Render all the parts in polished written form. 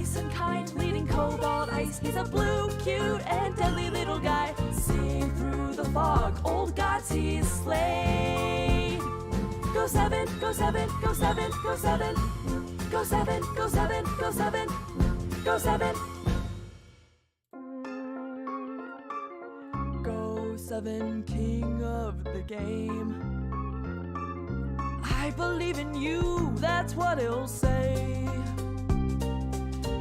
Nice and kind, leading cobalt ice. He's a blue, cute, and deadly little guy. Seeing through the fog, old gods he's slayed. Go 7, go 7, go 7, go 7. Go 7, go 7, go 7, go 7. Go7, king of the game. I believe in you, that's what he'll say.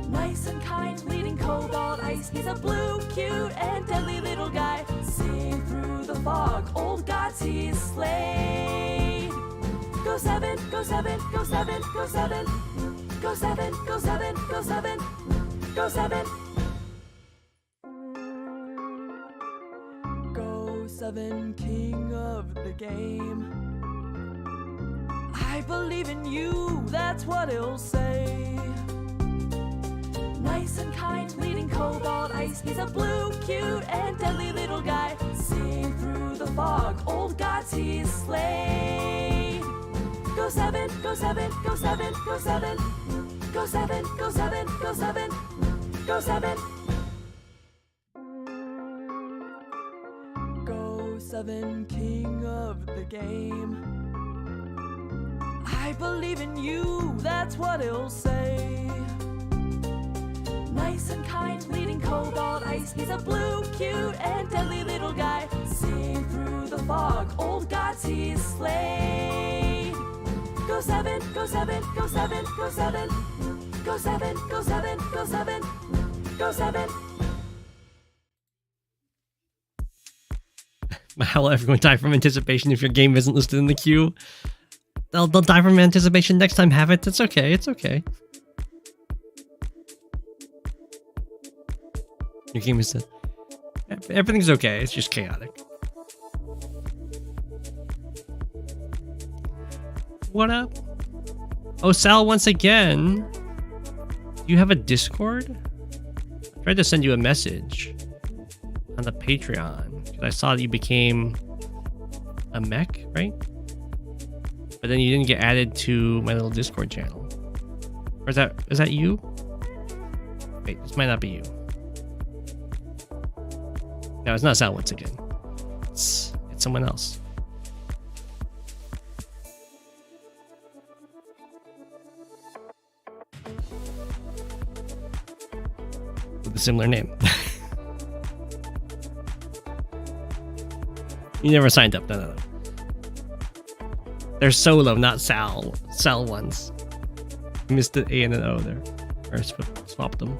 Nice and kind, leading cobalt ice. He's a blue, cute, and deadly little guy. Seeing through the fog, old gods he's slayed. Go 7, go 7, go 7, go 7. Go 7, go 7, go 7, go 7. Go7, king of the game. I believe in you, that's what he'll say. Nice and kind, leading cobalt ice. He's a blue, cute, and deadly little guy. Seeing through the fog, old gods he's slayed. Go 7, go 7, go 7, go 7. Go 7, go 7, go 7, go 7. Go7, king of the game. I believe in you, that's what he'll say. Nice and kind, leading cobalt ice. He's a blue, cute, and deadly little guy. Seeing through the fog, old gods he's slayed. Go 7, go 7, go 7, go 7. Go 7, go 7, go 7, go 7. How will everyone die from anticipation if your game isn't listed in the queue? They'll die from anticipation next time, have it. It's okay, it's okay. Your game is... everything's okay, it's just chaotic. What up? Oh, Sal, once again. Do you have a Discord? I tried to send you a message on the Patreon because I saw that you became a mech, right? But then you didn't get added to my little Discord channel. Or is that you? Wait, this might not be you. No, it's not Sal once again. It's someone else. With a similar name. You never signed up. No. They're solo, not Sal. Sal ones. You missed the A and an O there. Or swapped them.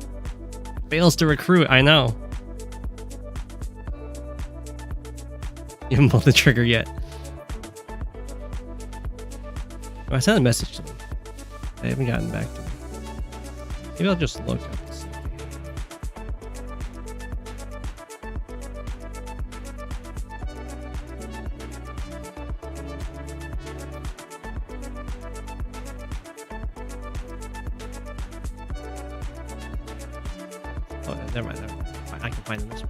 Fails to recruit, I know. You haven't pulled the trigger yet. Oh, I sent a message to them. They haven't gotten back to me. Maybe I'll just look up and see. Oh, never mind. I can find them this way.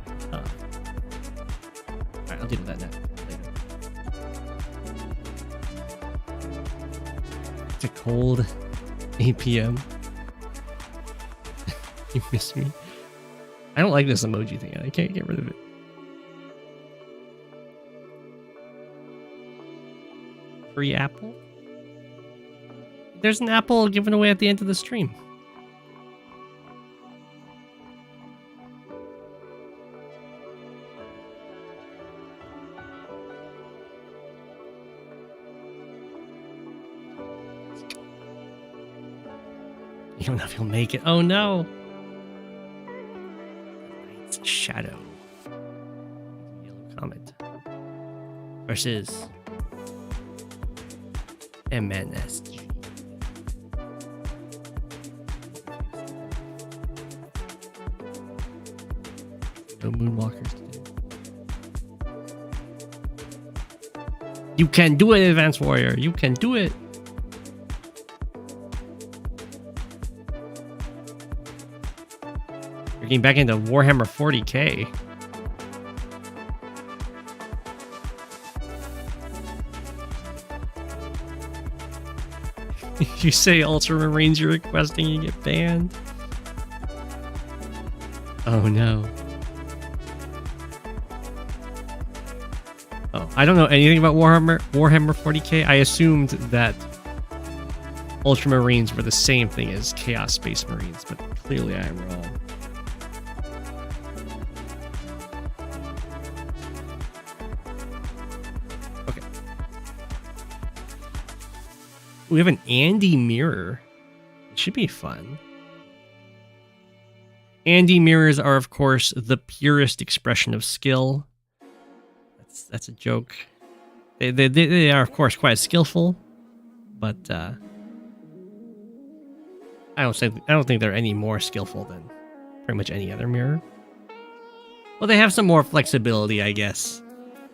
Alright, I'll deal with that now. Later. It's a cold 8 p.m. You miss me? I don't like this emoji thing. I can't get rid of it. Free apple? There's an apple given away at the end of the stream. You don't know if you'll make it. Oh no! Shadow. Yellow Comet. Versus mnsj. No moonwalkers today. You can do it, Advanced Warrior. You can do it. You're getting back into Warhammer 40k. If you say Ultramarines you're requesting, you get banned. Oh no. Oh, I don't know anything about Warhammer 40k. I assumed that Ultramarines were the same thing as Chaos Space Marines, but clearly I am wrong. Okay. We have an Andy mirror. It should be fun. Andy mirrors are, of course, the purest expression of skill. That's a joke. They are, of course, quite skillful, but I don't think they're any more skillful than pretty much any other mirror. Well, they have some more flexibility, I guess,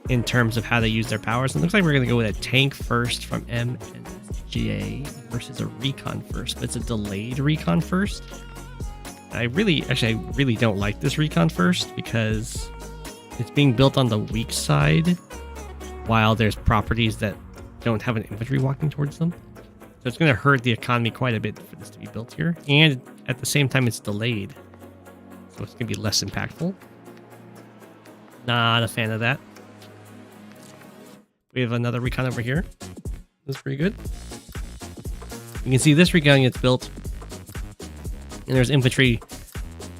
in terms of how they use their powers. It looks like we're going to go with a tank first from mnsj versus a recon first, but it's a delayed recon first. I really don't like this recon first because it's being built on the weak side while there's properties that don't have an infantry walking towards them. So it's going to hurt the economy quite a bit for this to be built here. And at the same time, it's delayed. So it's going to be less impactful. Not a fan of that. We have another recon over here. That's pretty good. You can see this recon gets built. And there's infantry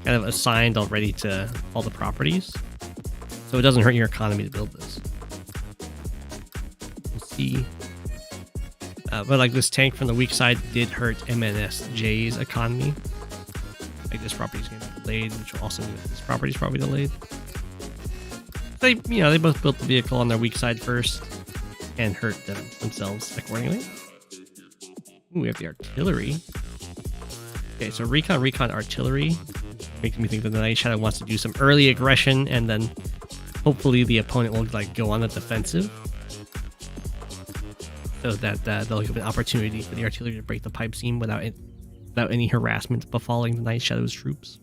kind of assigned already to all the properties. So it doesn't hurt your economy to build this. We'll see. But like this tank from the weak side did hurt mnsj's economy. Like this property is going to be delayed, which will also mean that this property is probably delayed. They both built the vehicle on their weak side first and hurt themselves accordingly. Ooh, we have the artillery. Okay, so recon artillery. Makes me think that the Night Shadow wants to do some early aggression, and then hopefully the opponent will like go on the defensive, so that they'll give an opportunity for the artillery to break the pipe seam without any harassment befalling the Night Shadow's troops.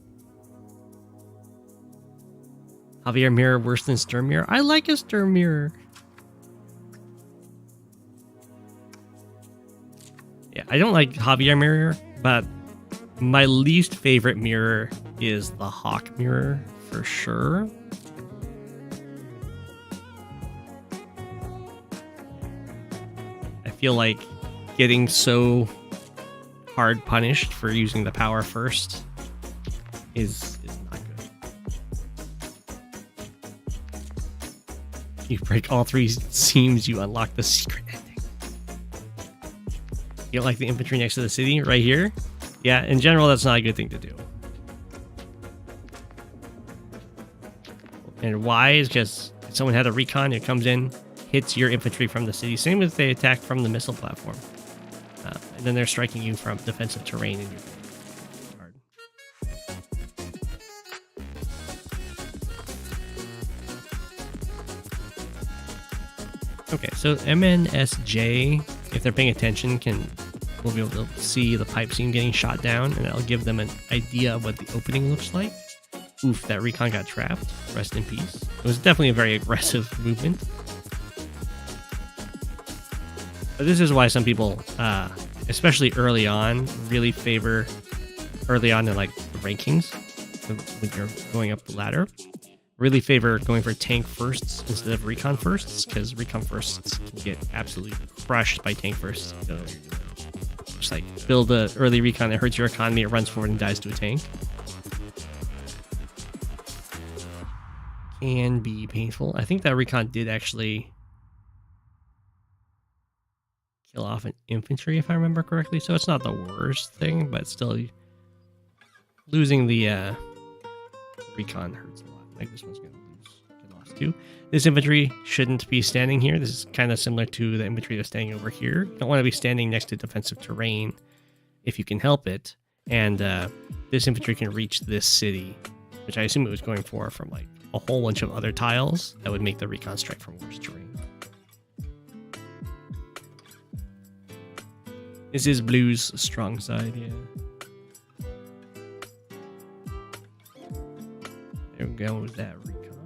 Javier mirror worse than Sturm mirror? I like a Sturm mirror. Yeah, I don't like Javier mirror, but my least favorite mirror is the Hawk mirror for sure. I feel like getting so hard punished for using the power first is not good. You break all three seams, you unlock the secret ending. You don't like the infantry next to the city right here? Yeah, in general, that's not a good thing to do. And why is because someone had a recon, it comes in, hits your infantry from the city. Same as they attack from the missile platform. And then they're striking you from defensive terrain in your card. Okay, so mnsj, if they're paying attention, will be able to see the pipe seam getting shot down, and that'll give them an idea of what the opening looks like. Oof, that recon got trapped. Rest in peace. It was definitely a very aggressive movement. But this is why some people, especially early on, really favor early on in like the rankings when you're going up the ladder. Really favor going for tank firsts instead of recon firsts, because recon firsts can get absolutely crushed by tank firsts. So just like build a early recon that hurts your economy, it runs forward and dies to a tank. Can be painful. I think that recon did actually kill off an infantry, if I remember correctly, so it's not the worst thing, but still losing the recon hurts a lot. Like this one's gonna get lost too. This infantry shouldn't be standing here. This is kind of similar to the infantry that's standing over here. You don't want to be standing next to defensive terrain if you can help it. And this infantry can reach this city, which I assume it was going for from like a whole bunch of other tiles that would make the recon strike from worse terrain. This is blue's strong side, yeah. There we go with that recon.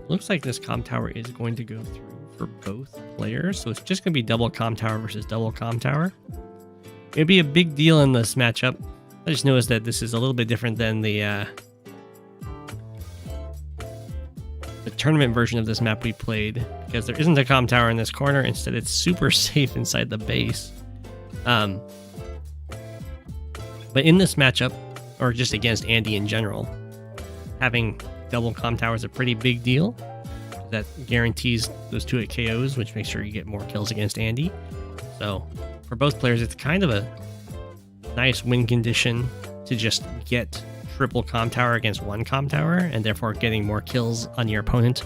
Looks like this comm tower is going to go through for both players, so it's just going to be double comm tower versus double comm tower. It'd be a big deal in this matchup, I just noticed that this is a little bit different than the tournament version of this map we played, because there isn't a comm tower in this corner. Instead, it's super safe inside the base. But in this matchup, or just against Andy in general, having double comm tower is a pretty big deal. That guarantees those 2-hit KOs, which makes sure you get more kills against Andy. So for both players, it's kind of a nice win condition to just get triple comm tower against one comm tower, and therefore getting more kills on your opponent,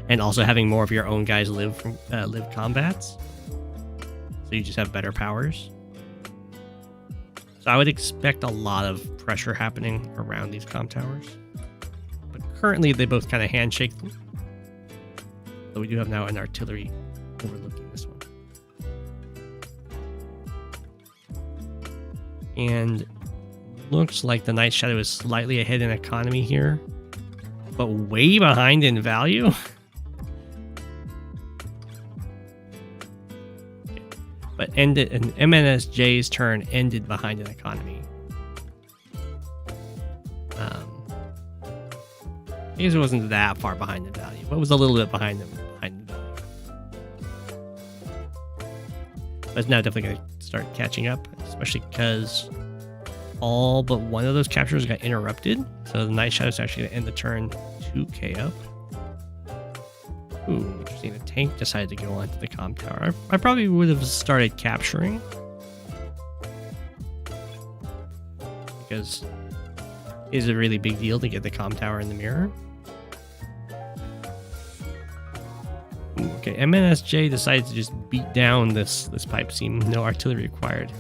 and also having more of your own guys live combats. So you just have better powers. So I would expect a lot of pressure happening around these comm towers. But currently they both kind of handshake them. So we do have now an artillery overlooking this one. And looks like the Night Shadow is slightly ahead in economy here, but way behind in value. But ended, and mnsj's turn ended behind in economy. I guess it wasn't that far behind in value, but it was a little bit behind in value. But it's now definitely going to start catching up, especially because all but one of those captures got interrupted. So the Night Shadow is actually going to end the turn 2k up. Ooh, interesting. The tank decided to go onto the comm tower. I probably would have started capturing, because it is a really big deal to get the comm tower in the mirror. Ooh, okay, mnsj decided to just beat down this pipe seam. No artillery required.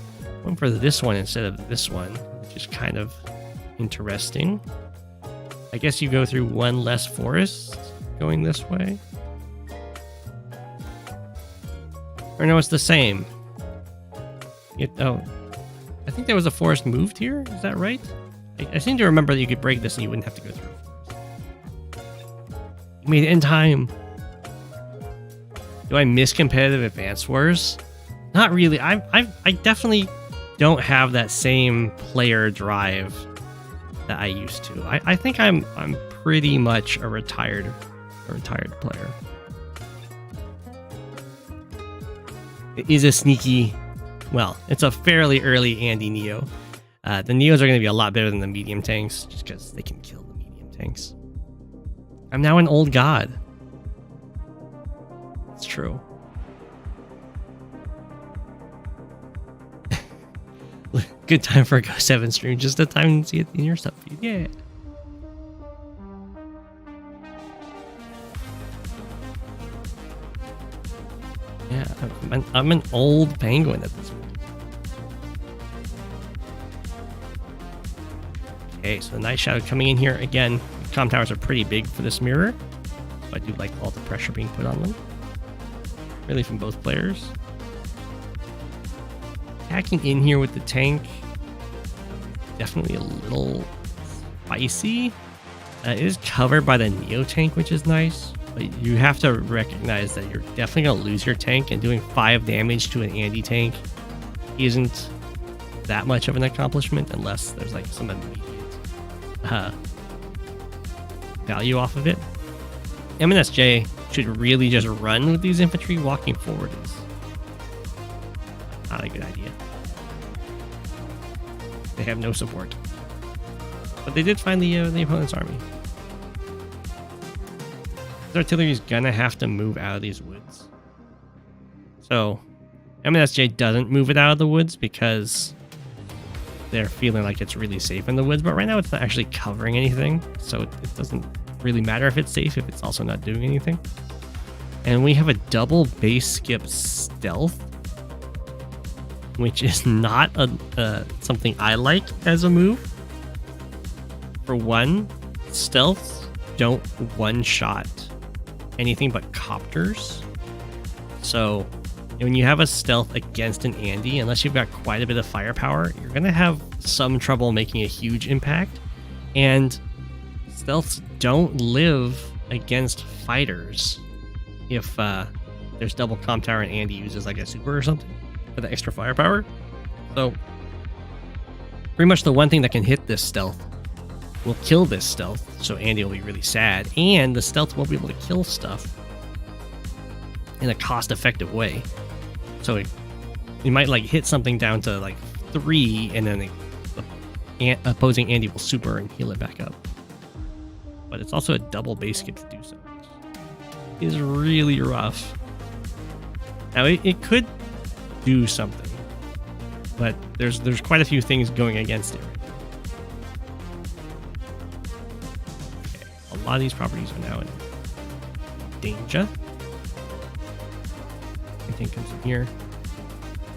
Went for this one instead of this one, which is kind of interesting. I guess you go through one less forest going this way. Or no, it's the same. Oh, I think there was a forest moved here. Is that right? I seem to remember that you could break this and you wouldn't have to go through a forest. You made it in time. Do I miss competitive Advance Wars? Not really. I definitely don't have that same player drive that I used to. I think I'm pretty much a retired player. It is a sneaky, well, it's a fairly early Andy Neo. The Neos are going to be a lot better than the medium tanks, just because they can kill the medium tanks. I'm now an old god. It's true. Good time for a Go7 stream, just a time to see it in your sub feed. Yeah. Yeah, I'm an old penguin at this point. Okay, so the Night Shadow coming in here again. Comm towers are pretty big for this mirror, so I do like all the pressure being put on them. Really from both players. Attacking in here with the tank, definitely a little spicy. It is covered by the Neo tank, which is nice. But you have to recognize that you're definitely going to lose your tank, and doing 5 damage to an Andy tank isn't that much of an accomplishment unless there's like some immediate value off of it. mnsj should really just run with these infantry. Walking forward is not a good idea. They have no support. But they did find the opponent's army. The artillery is gonna have to move out of these woods. So mnsj doesn't move it out of the woods because they're feeling like it's really safe in the woods, but right now it's not actually covering anything, so it doesn't really matter if it's safe if it's also not doing anything. And we have a double base skip stealth, which is not something I like as a move. For one, stealths don't one-shot anything but copters. So when you have a stealth against an Andy, unless you've got quite a bit of firepower, you're going to have some trouble making a huge impact. And stealths don't live against fighters if there's double comm tower and Andy uses like a super or something for the extra firepower. So pretty much the one thing that can hit this stealth will kill this stealth, so Andy will be really sad, and the stealth won't be able to kill stuff in a cost-effective way. So it might like hit something down to like 3, and then the opposing Andy will super and heal it back up. But it's also a double base skip to do so. It's really rough. Now it could do something, but there's quite a few things going against it. Okay, a lot of these properties are now in danger. Everything comes in here.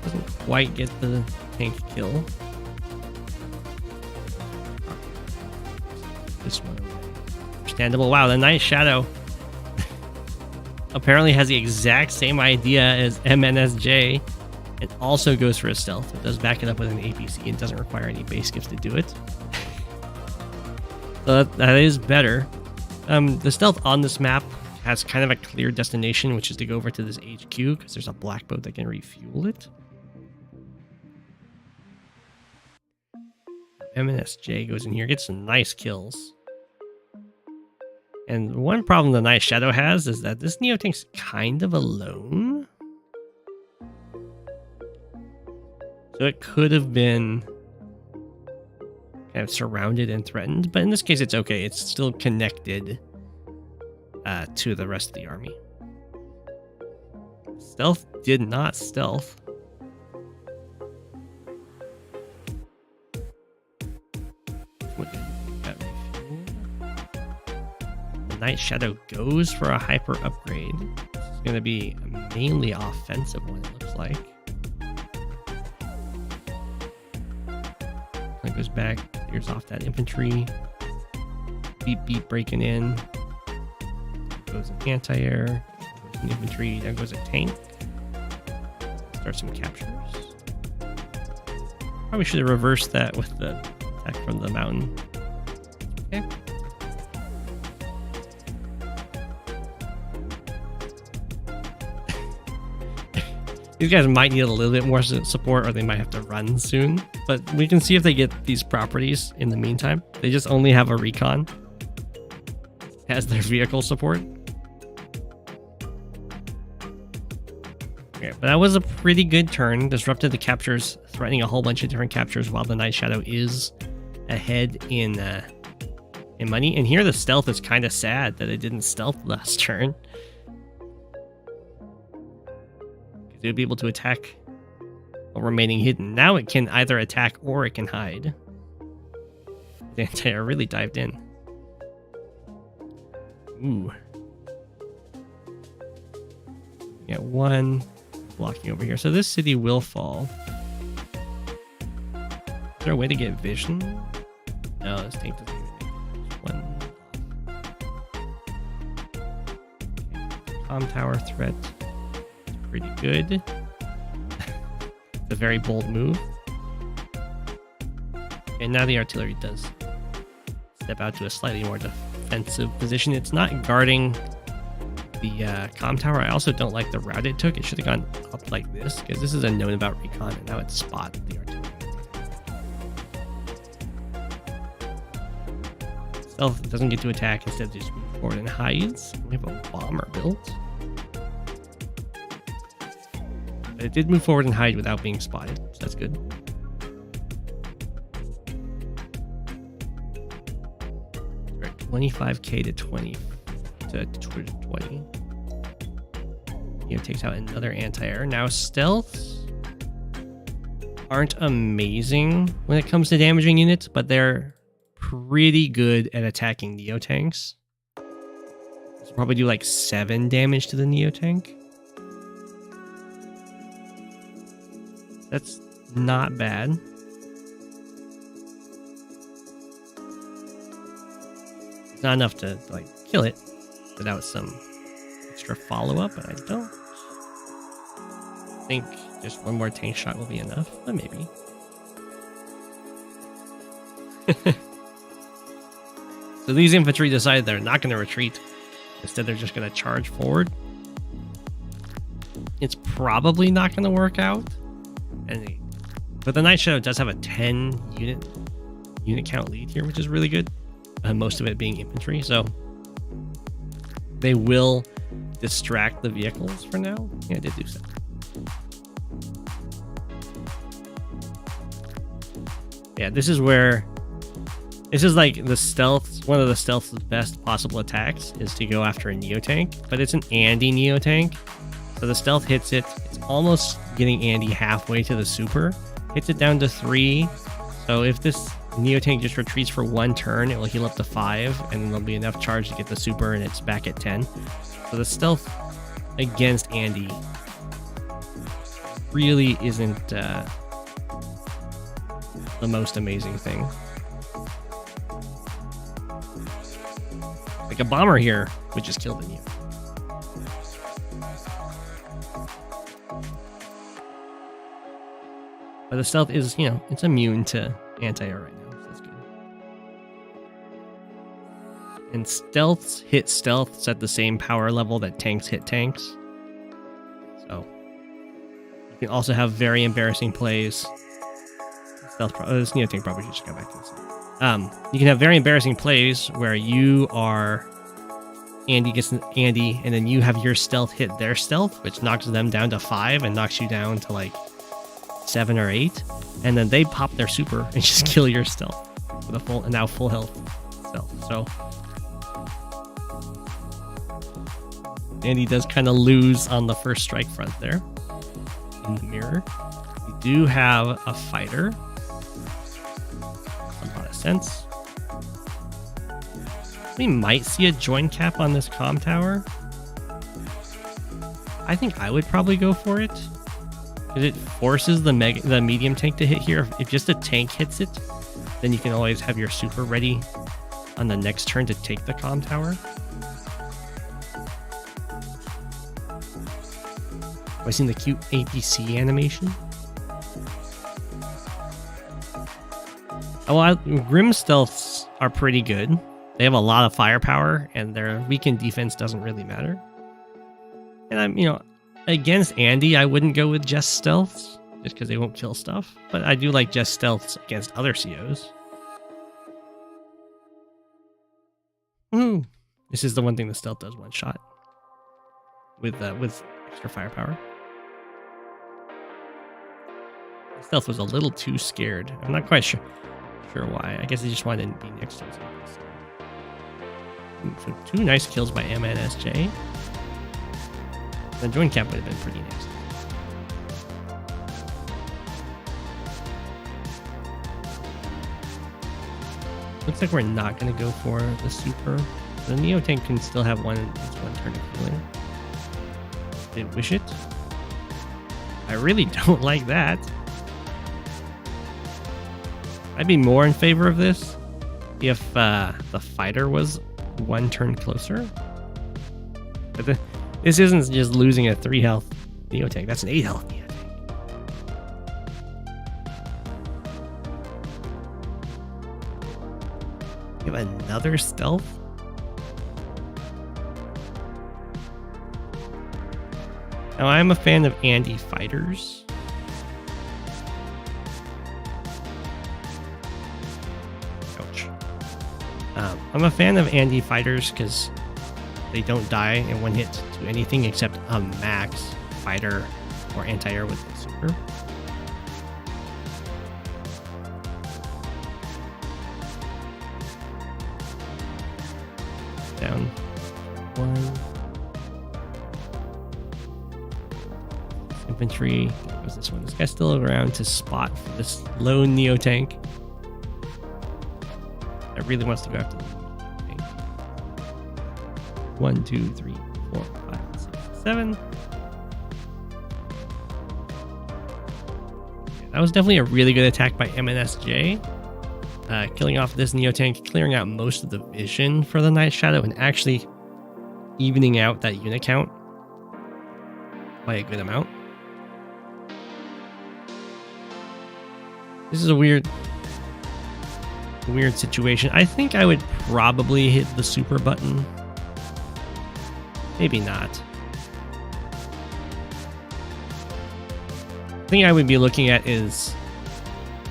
Doesn't quite get the tank kill. This one. Understandable. Wow, the Night Shadow apparently has the exact same idea as mnsj. It also goes for a stealth. It does back it up with an APC and doesn't require any base skips to do it. So that is better. The stealth on this map has kind of a clear destination, which is to go over to this HQ because there's a black boat that can refuel it. mnsj goes in here, gets some nice kills. And one problem the Night Shadow has is that this Neotank's kind of alone. So it could have been kind of surrounded and threatened, but in this case it's okay. It's still connected to the rest of the army. Stealth did not stealth. Night Shadow goes for a hyper upgrade. It's going to be a mainly offensive one, it looks like. It goes back, clears off that infantry. Beep, breaking in. Goes an anti-air, goes an infantry, then goes a tank. Start some captures. Probably should have reversed that with the attack from the mountain. Okay. These guys might need a little bit more support, or they might have to run soon. But we can see if they get these properties in the meantime. They just only have a recon as their vehicle support. Okay, but that was a pretty good turn. Disrupted the captures, threatening a whole bunch of different captures while the Night Shadow is ahead in money. And here the stealth is kind of sad that it didn't stealth last turn. It would be able to attack while remaining hidden. Now it can either attack or it can hide. The anti-air really dived in. Ooh. Yeah, one blocking over here. So this city will fall. Is there a way to get vision? No, this tank doesn't even make it. One. Okay. Comm tower threat. Pretty good. It's a very bold move. And now the artillery does step out to a slightly more defensive position. It's not guarding the comm tower. I also don't like the route it took. It should have gone up like this, because this is a known about recon, and now it's spot the artillery. Stealth doesn't get to attack, instead just move forward and hides. We have a bomber built. It did move forward and hide without being spotted, so that's good. We're at 25k to 20 to 20. Takes out another anti-air. Now stealths aren't amazing when it comes to damaging units, but they're pretty good at attacking Neotanks. So probably do like 7 damage to the Neotank. That's not bad. It's not enough to like kill it without some extra follow-up, but I don't think just one more tank shot will be enough, but maybe. So these infantry decided they're not going to retreat. Instead, they're just going to charge forward. It's probably not going to work out. But the Night Shadow does have a 10 unit unit count lead here, which is really good. Most of it being infantry, so they will distract the vehicles for now. Yeah, I did do so. Yeah, this is like the stealth. One of the stealth's best possible attacks is to go after a Neo-Tank, but it's an Andy Neo-Tank. So the stealth hits it. It's almost getting Andy halfway to the super. Hits it down to 3. So if this Neo-Tank just retreats for 1 turn, it will heal up to 5, and then there'll be enough charge to get the super, and it's back at 10. So the stealth against Andy really isn't the most amazing thing. Like a bomber here would just kill the Neo. But the stealth is, you know, it's immune to anti-air right now, so that's good. And stealths hit stealths at the same power level that tanks hit tanks. So you can also have very embarrassing plays. This Neo-Tank probably should just go back to this. You can have very embarrassing plays where you are Andy gets an Andy, and then you have your stealth hit their stealth, which knocks them down to 5 and knocks you down to like 7 or 8, and then they pop their super and just kill your stealth with a now full health stealth. So Andy does kind of lose on the first strike front there in the mirror. We do have a fighter. A lot of sense. We might see a join cap on this comm tower. I think I would probably go for it, because it forces the medium tank to hit here. If just a tank hits it, then you can always have your super ready on the next turn to take the comm tower. Have I seen the cute APC animation? Oh, Grim stealths are pretty good. They have a lot of firepower, and their weakened defense doesn't really matter. And I'm, you know, against Andy, I wouldn't go with Jess stealths, just because they won't kill stuff. But I do like Jess stealths against other COs. Ooh. This is the one thing the stealth does one shot with extra firepower. Stealth was a little too scared. I'm not quite sure why. I guess he just wanted to be next to his. So 2 nice kills by mnsj. The join cap would have been pretty nice. Looks like we're not going to go for the super. The Neo tank can still have one turn of healing. Didn't wish it. I really don't like that. I'd be more in favor of this if the fighter was 1 turn closer. But this isn't just losing a 3 health Neo tank. That's an 8 health Neo tank. You have another stealth? Now, I'm a fan of Andy fighters. Ouch. I'm a fan of Andy fighters because they don't die in one hit to anything except a max fighter or anti-air with the super. Down 1. Infantry. There goes this one. This guy's still around to spot for this lone Neo tank that really wants to go after the tank. 1, 2, 3, 4, 5, 6, 7. Yeah, that was definitely a really good attack by mnsj. Killing off this Neo tank, clearing out most of the vision for the Night Shadow, and actually evening out that unit count by a good amount. This is a weird situation. I think I would probably hit the super button. Maybe not. The thing I would be looking at is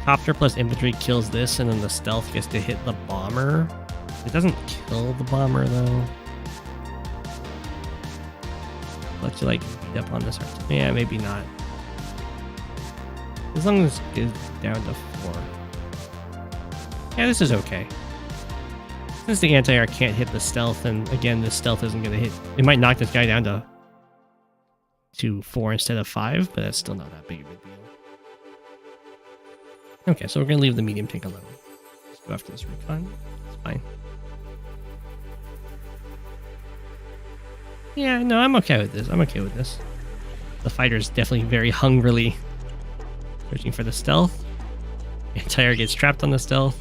Copter plus infantry kills this, and then the stealth gets to hit the bomber. It doesn't kill the bomber though. Let you like beat up on this. Yeah, maybe not. As long as it's down to 4. Yeah, this is okay. Since the anti-air can't hit the stealth, and again, the stealth isn't going to hit. It might knock this guy down to 4 instead of 5, but that's still not that big of a deal. Okay, so we're going to leave the medium tank alone. Let's go after this recon. It's fine. Yeah, no, I'm okay with this. I'm okay with this. The fighter's definitely very hungrily searching for the stealth. Anti-air gets trapped on the stealth.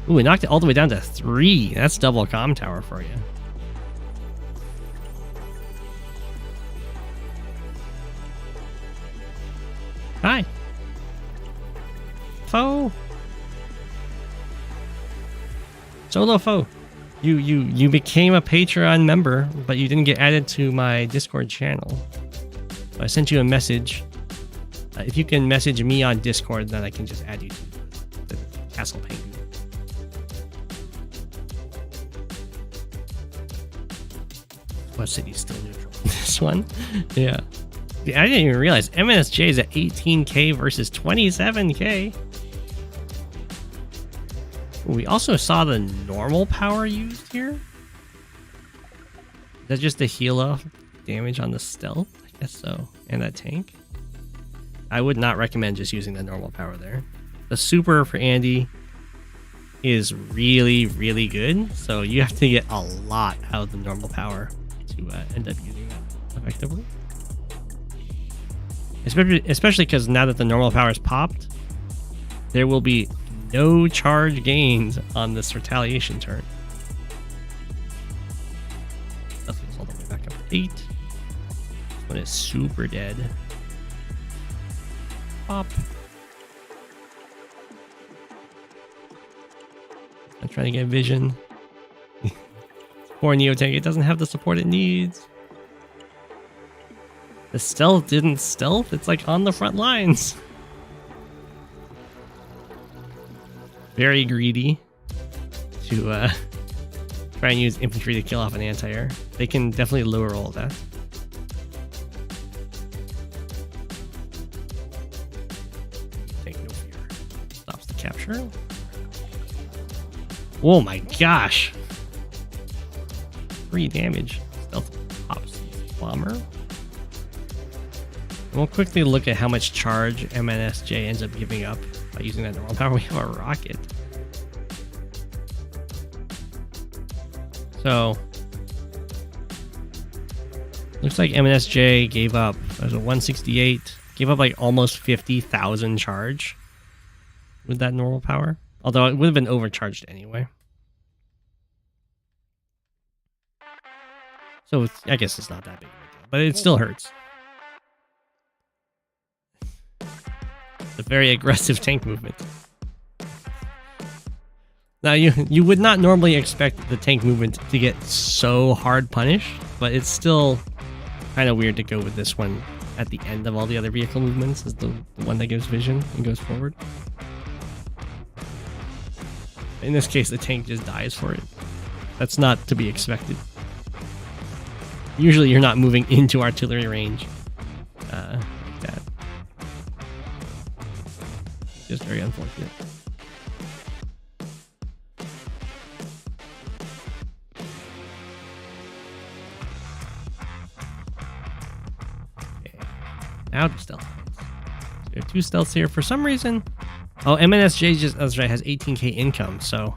Ooh, it knocked it all the way down to 3. That's double comm tower for you. Hi. Foe. Solo foe. You became a Patreon member, but you didn't get added to my Discord channel. So I sent you a message. If you can message me on Discord, then I can just add you to the castle painting. What city's still neutral? This one? Yeah. I didn't even realize mnsj is at 18k versus 27k. We also saw the normal power used here. Is that just to heal off damage on the stealth? I guess so. And that tank. I would not recommend just using the normal power there. The super for Andy is really, really good. So you have to get a lot out of the normal power to end up using it effectively. Especially because now that the normal power is popped, there will be no charge gains on this retaliation turn. That goes all the way back up to 8. This one is super dead. Pop. I'm trying to get vision. Poor Neo tank, it doesn't have the support it needs. The stealth didn't stealth, it's like on the front lines. Very greedy to try and use infantry to kill off an anti-air. They can definitely lower all of that. Take no fear. Stops the capture. Oh my gosh! 3 damage. Stealth pops bomber. We'll quickly look at how much charge mnsj ends up giving up by using that normal power. We have a rocket. So, looks like mnsj gave up, there's a 168, gave up like almost 50,000 charge with that normal power. Although it would have been overcharged anyway. So I guess it's not that big of a deal, but it still hurts. It's a very aggressive tank movement. Now you would not normally expect the tank movement to get so hard punished, but it's still kind of weird to go with this one at the end of all the other vehicle movements as the one that gives vision and goes forward. In this case, the tank just dies for it. That's not to be expected. Usually you're not moving into artillery range like that. Just very unfortunate. Okay. Now the stealth. There are 2 stealths here. For some reason... Oh, mnsj just, that's right, has 18k income, so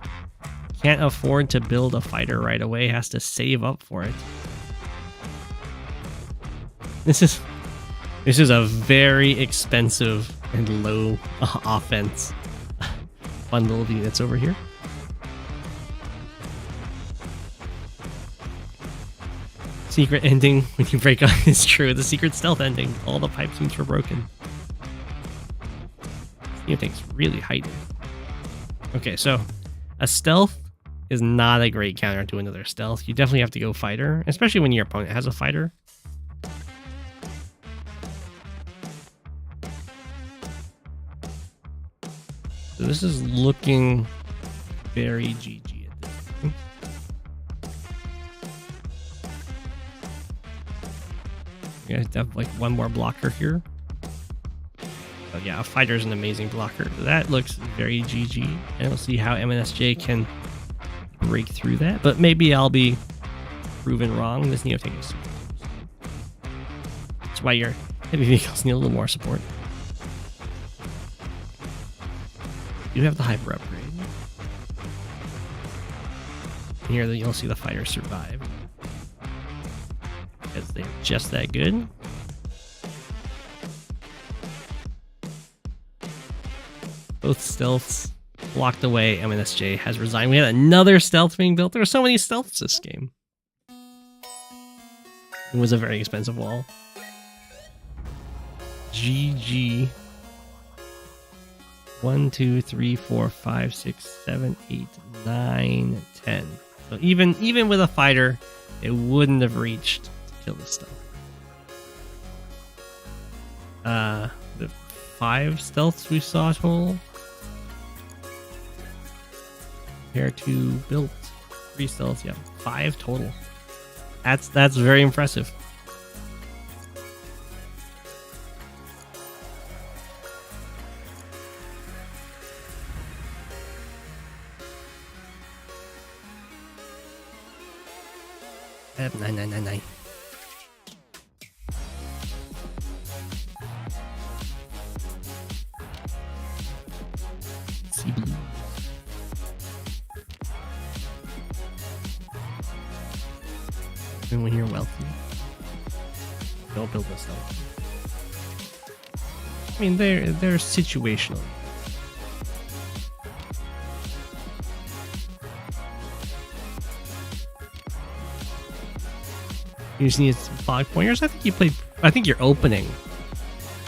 can't afford to build a fighter right away, has to save up for it. This is a very expensive and low offense bundle of units over here. Secret ending when you break on is true. The secret stealth ending. All the pipe seams were broken. Neo tank's really hiding. Okay, so a stealth is not a great counter to another stealth. You definitely have to go fighter, especially when your opponent has a fighter. So this is looking very GG at this point. You guys have like one more blocker here. Oh yeah, a fighter's an amazing blocker. That looks very GG. I don't see how mnsj can break through that, but maybe I'll be proven wrong. This Neotech is super close. That's why your heavy vehicles need a little more support. You have the hyper upgrade. Here you'll see the fighters survive, because they're just that good. Both stealths blocked away. mnsj has resigned. We had another stealth being built. There were so many stealths this game. It was a very expensive wall. GG. 1, 2, 3, 4, 5, 6, 7, 8, 9, 10. So even with a fighter, it wouldn't have reached to kill this stuff. The 5 stealths we saw total. Compared to built 3 stealths, yeah, 5 total. That's very impressive. F999. cbeluze. And when you're wealthy, don't build this stuff. I mean, they're situational. You just needed some fog pointers. I think your opening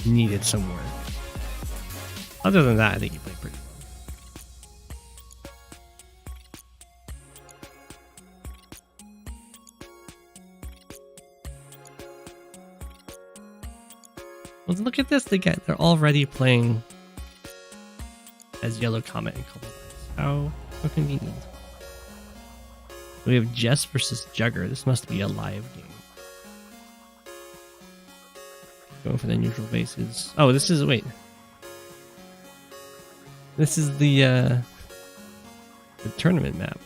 needed some work. Other than that, I think you played pretty well. Well, look at this. They're already playing as Yellow Comet and Couple Eyes. How convenient. We have Jess versus Jugger. This must be a live game. Going for the neutral bases. Oh, this is wait. This is the tournament map.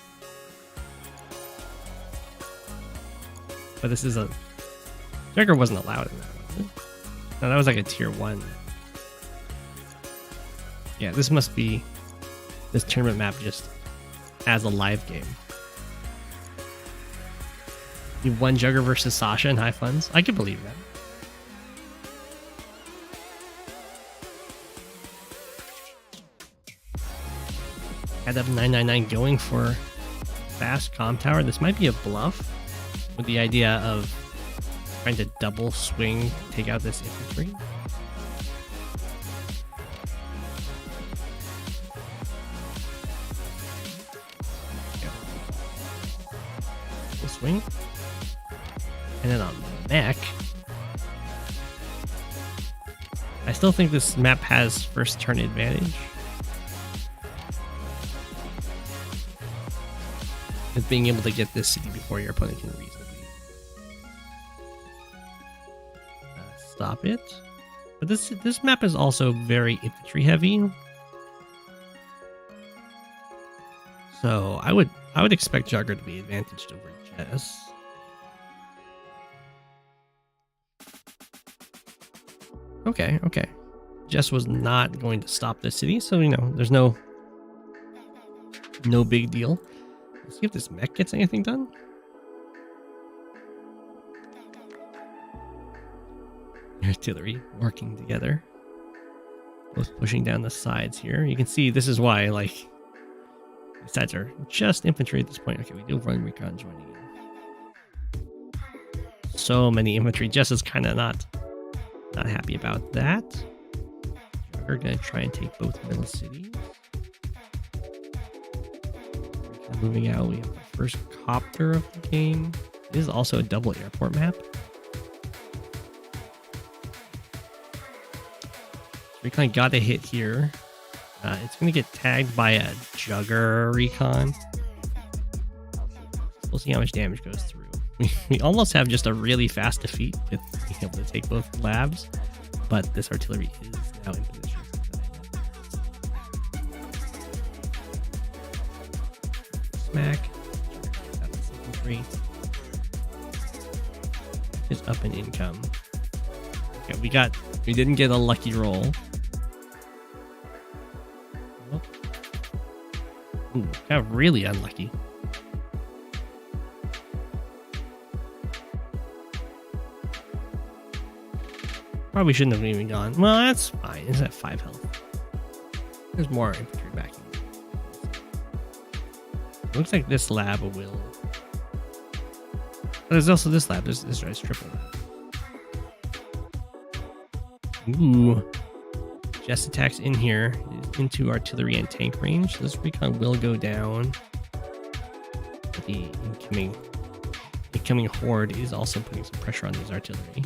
But this is a Jugger wasn't allowed in that one, was it? No, that was like a tier 1. Yeah, this must be this tournament map just as a live game. You won Jugger versus Sasha in high funds. I can believe that. Had up 999 going for fast comm tower. This might be a bluff with the idea of trying to double swing, take out this infantry. Double swing. And then on mech. I still think this map has first turn advantage. With being able to get this city before your opponent can reasonably stop it. But this map is also very infantry heavy. So I would expect Jugger to be advantaged over Jess. Okay. Jess was not going to stop the city, so there's no big deal. Let's see if this mech gets anything done. Artillery working together. Both pushing down the sides here. You can see this is why, like, the sides are just infantry at this point. Okay, we do run recon joining in. So many infantry. Jess is kind of not happy about that. We're going to try and take both middle cities. Moving out, we have the first copter of the game. This is also a double airport map. We kind of got a hit here. It's going to get tagged by a Jugger recon. We'll see how much damage goes through. We almost have just a really fast defeat with being able to take both labs, but this artillery is now in position. Smack. Is up in income. Okay, we didn't get a lucky roll. Ooh, got really unlucky. Probably shouldn't have even gone. Well, that's fine. It's at 5 health. There's more infantry backing. Looks like this lab will. But there's also this lab. This is triple lab. Ooh. Jess attacks in here into artillery and tank range. This recon will go down. The incoming horde is also putting some pressure on these artillery.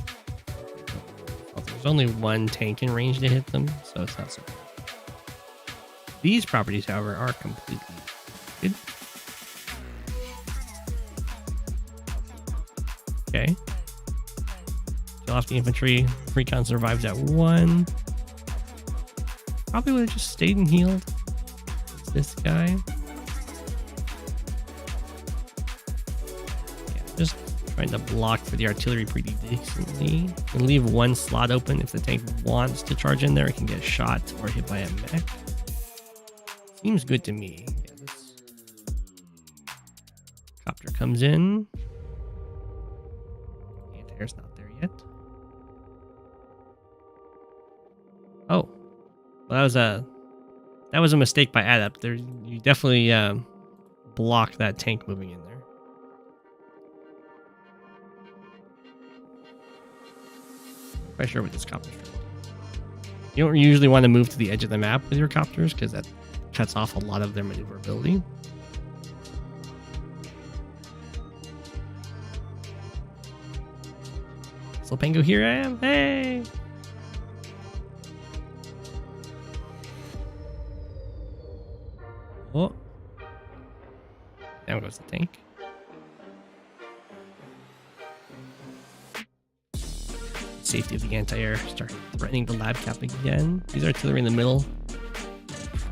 There's only one tank in range to hit them, so it's not so bad. These properties, however, are completely good. Okay. Kill off the infantry. Recon survives at 1. Probably would have just stayed and healed. It's this guy. Yeah, just trying to block for the artillery pretty decently. And leave one slot open. If the tank wants to charge in there, it can get shot or hit by a mech. Seems good to me. Yeah, this copter comes in. Anti-air's not there yet. Oh. Well, that was a mistake by Adept. There, you definitely blocked that tank moving in there. Quite sure what this copter is. You don't usually want to move to the edge of the map with your copters because that cuts off a lot of their maneuverability. Slopango, here I am. Hey! Oh. Down goes the tank. Safety of the anti-air. Start threatening the lab cap again. These artillery in the middle.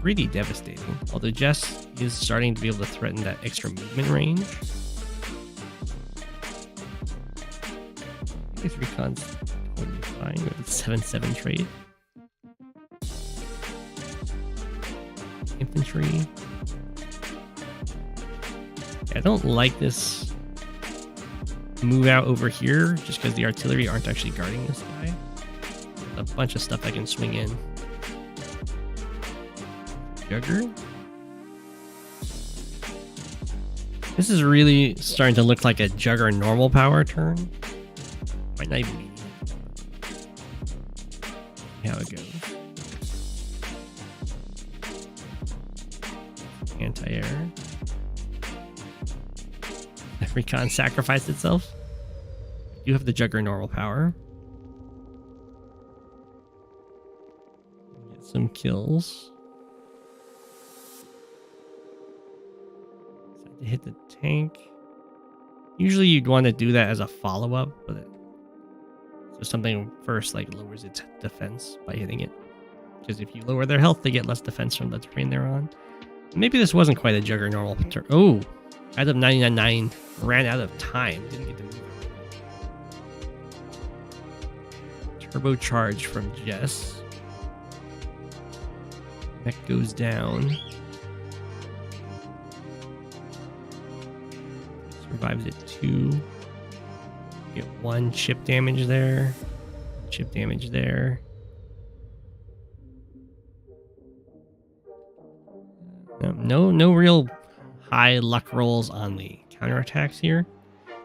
Pretty devastating. Although Jess is starting to be able to threaten that extra movement range. This recon's totally fine with the 7-7 trade. Infantry. I don't like this move out over here just because the artillery aren't actually guarding this guy. A bunch of stuff I can swing in. Jugger. This is really starting to look like a Jugger normal power turn. Might not even be. See how it goes. Anti-air. Recon sacrificed itself. You have the Jugger normal power. Get some kills. Decide to hit the tank. Usually you'd want to do that as a follow-up, but so something first like lowers its defense by hitting it. Because if you lower their health, they get less defense from the terrain they're on. Maybe this wasn't quite a Jugger normal turn. Oh! Out of 99.9, ran out of time. Didn't get to move it. Turbocharge from Jess. Mech goes down. Survives at 2. Get 1 chip damage there. Chip damage there. No real high luck rolls on the counterattacks here.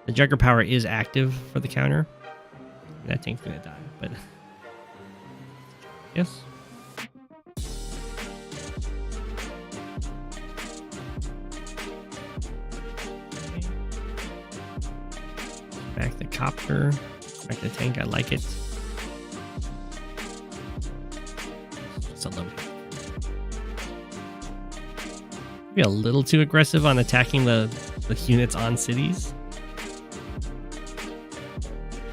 The Jugger power is active for the counter. That tank's gonna die, but yes. Back the copter. Back the tank. I like it. It's a low hit. Be a little too aggressive on attacking the units on cities.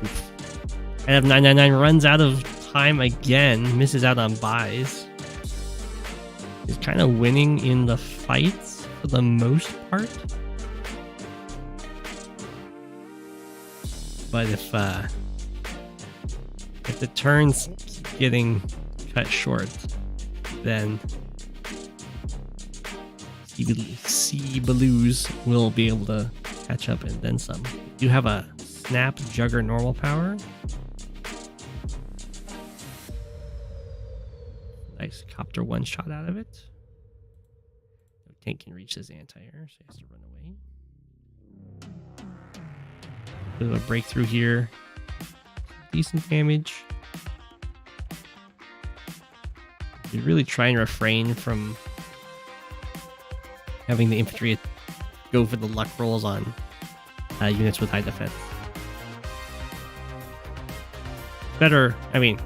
Oof. I have 999 runs out of time again, misses out on buys. He's kind of winning in the fights for the most part. But if the turns keep getting cut short, then cbeluze will be able to catch up and then some. You have a snap Jugger normal power. Nice copter one shot out of it. No tank can reach this anti-air, so he has to run away. Bit of a breakthrough here. Decent damage. You really try and refrain from having the infantry go for the luck rolls on units with high defense. Better, I mean,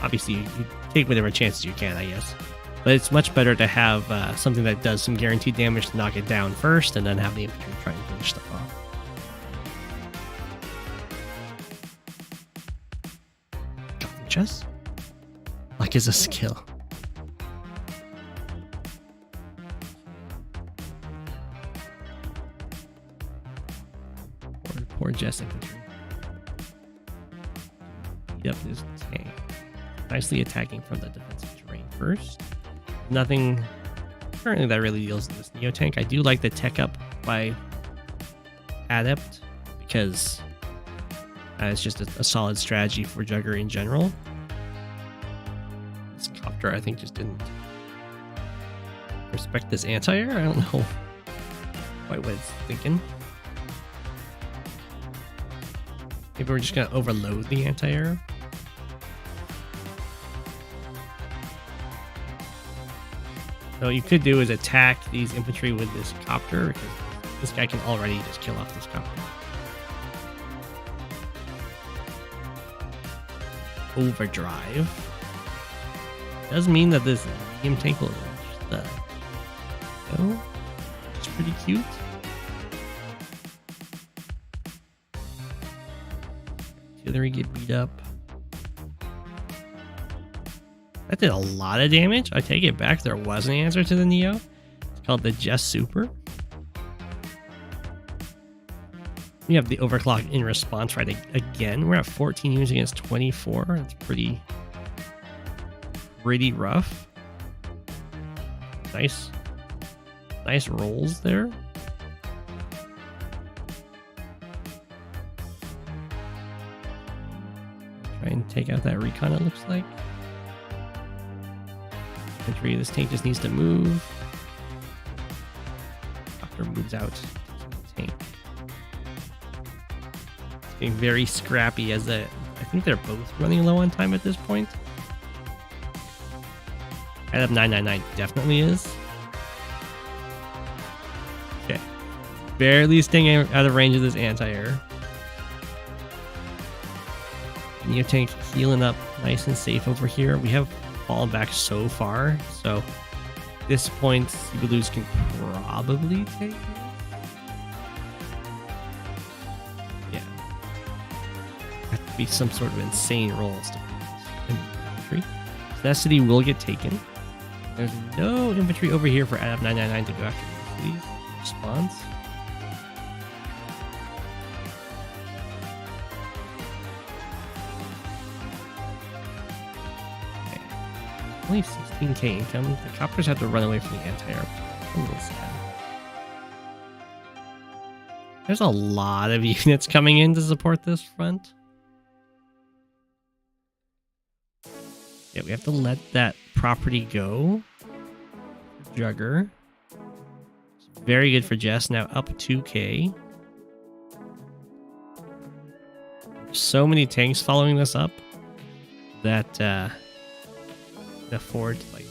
obviously you take whatever chances you can, I guess. But it's much better to have something that does some guaranteed damage to knock it down first, and then have the infantry try and finish stuff off. Jess? Luck is a skill. Poor Jess infantry. Beat up this tank. Nicely attacking from the defensive terrain first. Nothing currently that really deals with this Neo tank. I do like the tech up by Adept because it's just a solid strategy for Jugger in general. This copter, I think, just didn't respect this anti-air. I don't know quite what it's thinking. Maybe we're just going to overload the anti-air. So what you could do is attack these infantry with this copter, because this guy can already just kill off this copter. Overdrive. Does mean that this medium tank will just go. It's pretty cute. Artillery get beat up. That did a lot of damage. I take it back. There was an answer to the Neo. It's called the Jess Super. We have the overclock in response right again. We're at 14 units against 24. That's pretty rough. Nice rolls there. Try and take out that recon, it looks like. Infantry, this tank just needs to move. Doctor moves out to the tank. It's getting very scrappy as I think they're both running low on time at this point. Head up 999 definitely is. Okay. Barely staying out of range of this anti-air. Neo tank healing up nice and safe over here. We have fallen back so far, so at this point cbeluze can probably take it. Yeah. Have to be some sort of insane rolls to beat infantry. So that city will get taken. There's no infantry over here for Adept 999 to go after these cities. Response. Only 16k income. The coppers have to run away from the anti-air. A little sad. There's a lot of units coming in to support this front. Yeah, we have to let that property go. Jugger. It's very good for Jess. Now up 2k. So many tanks following this up that afford to like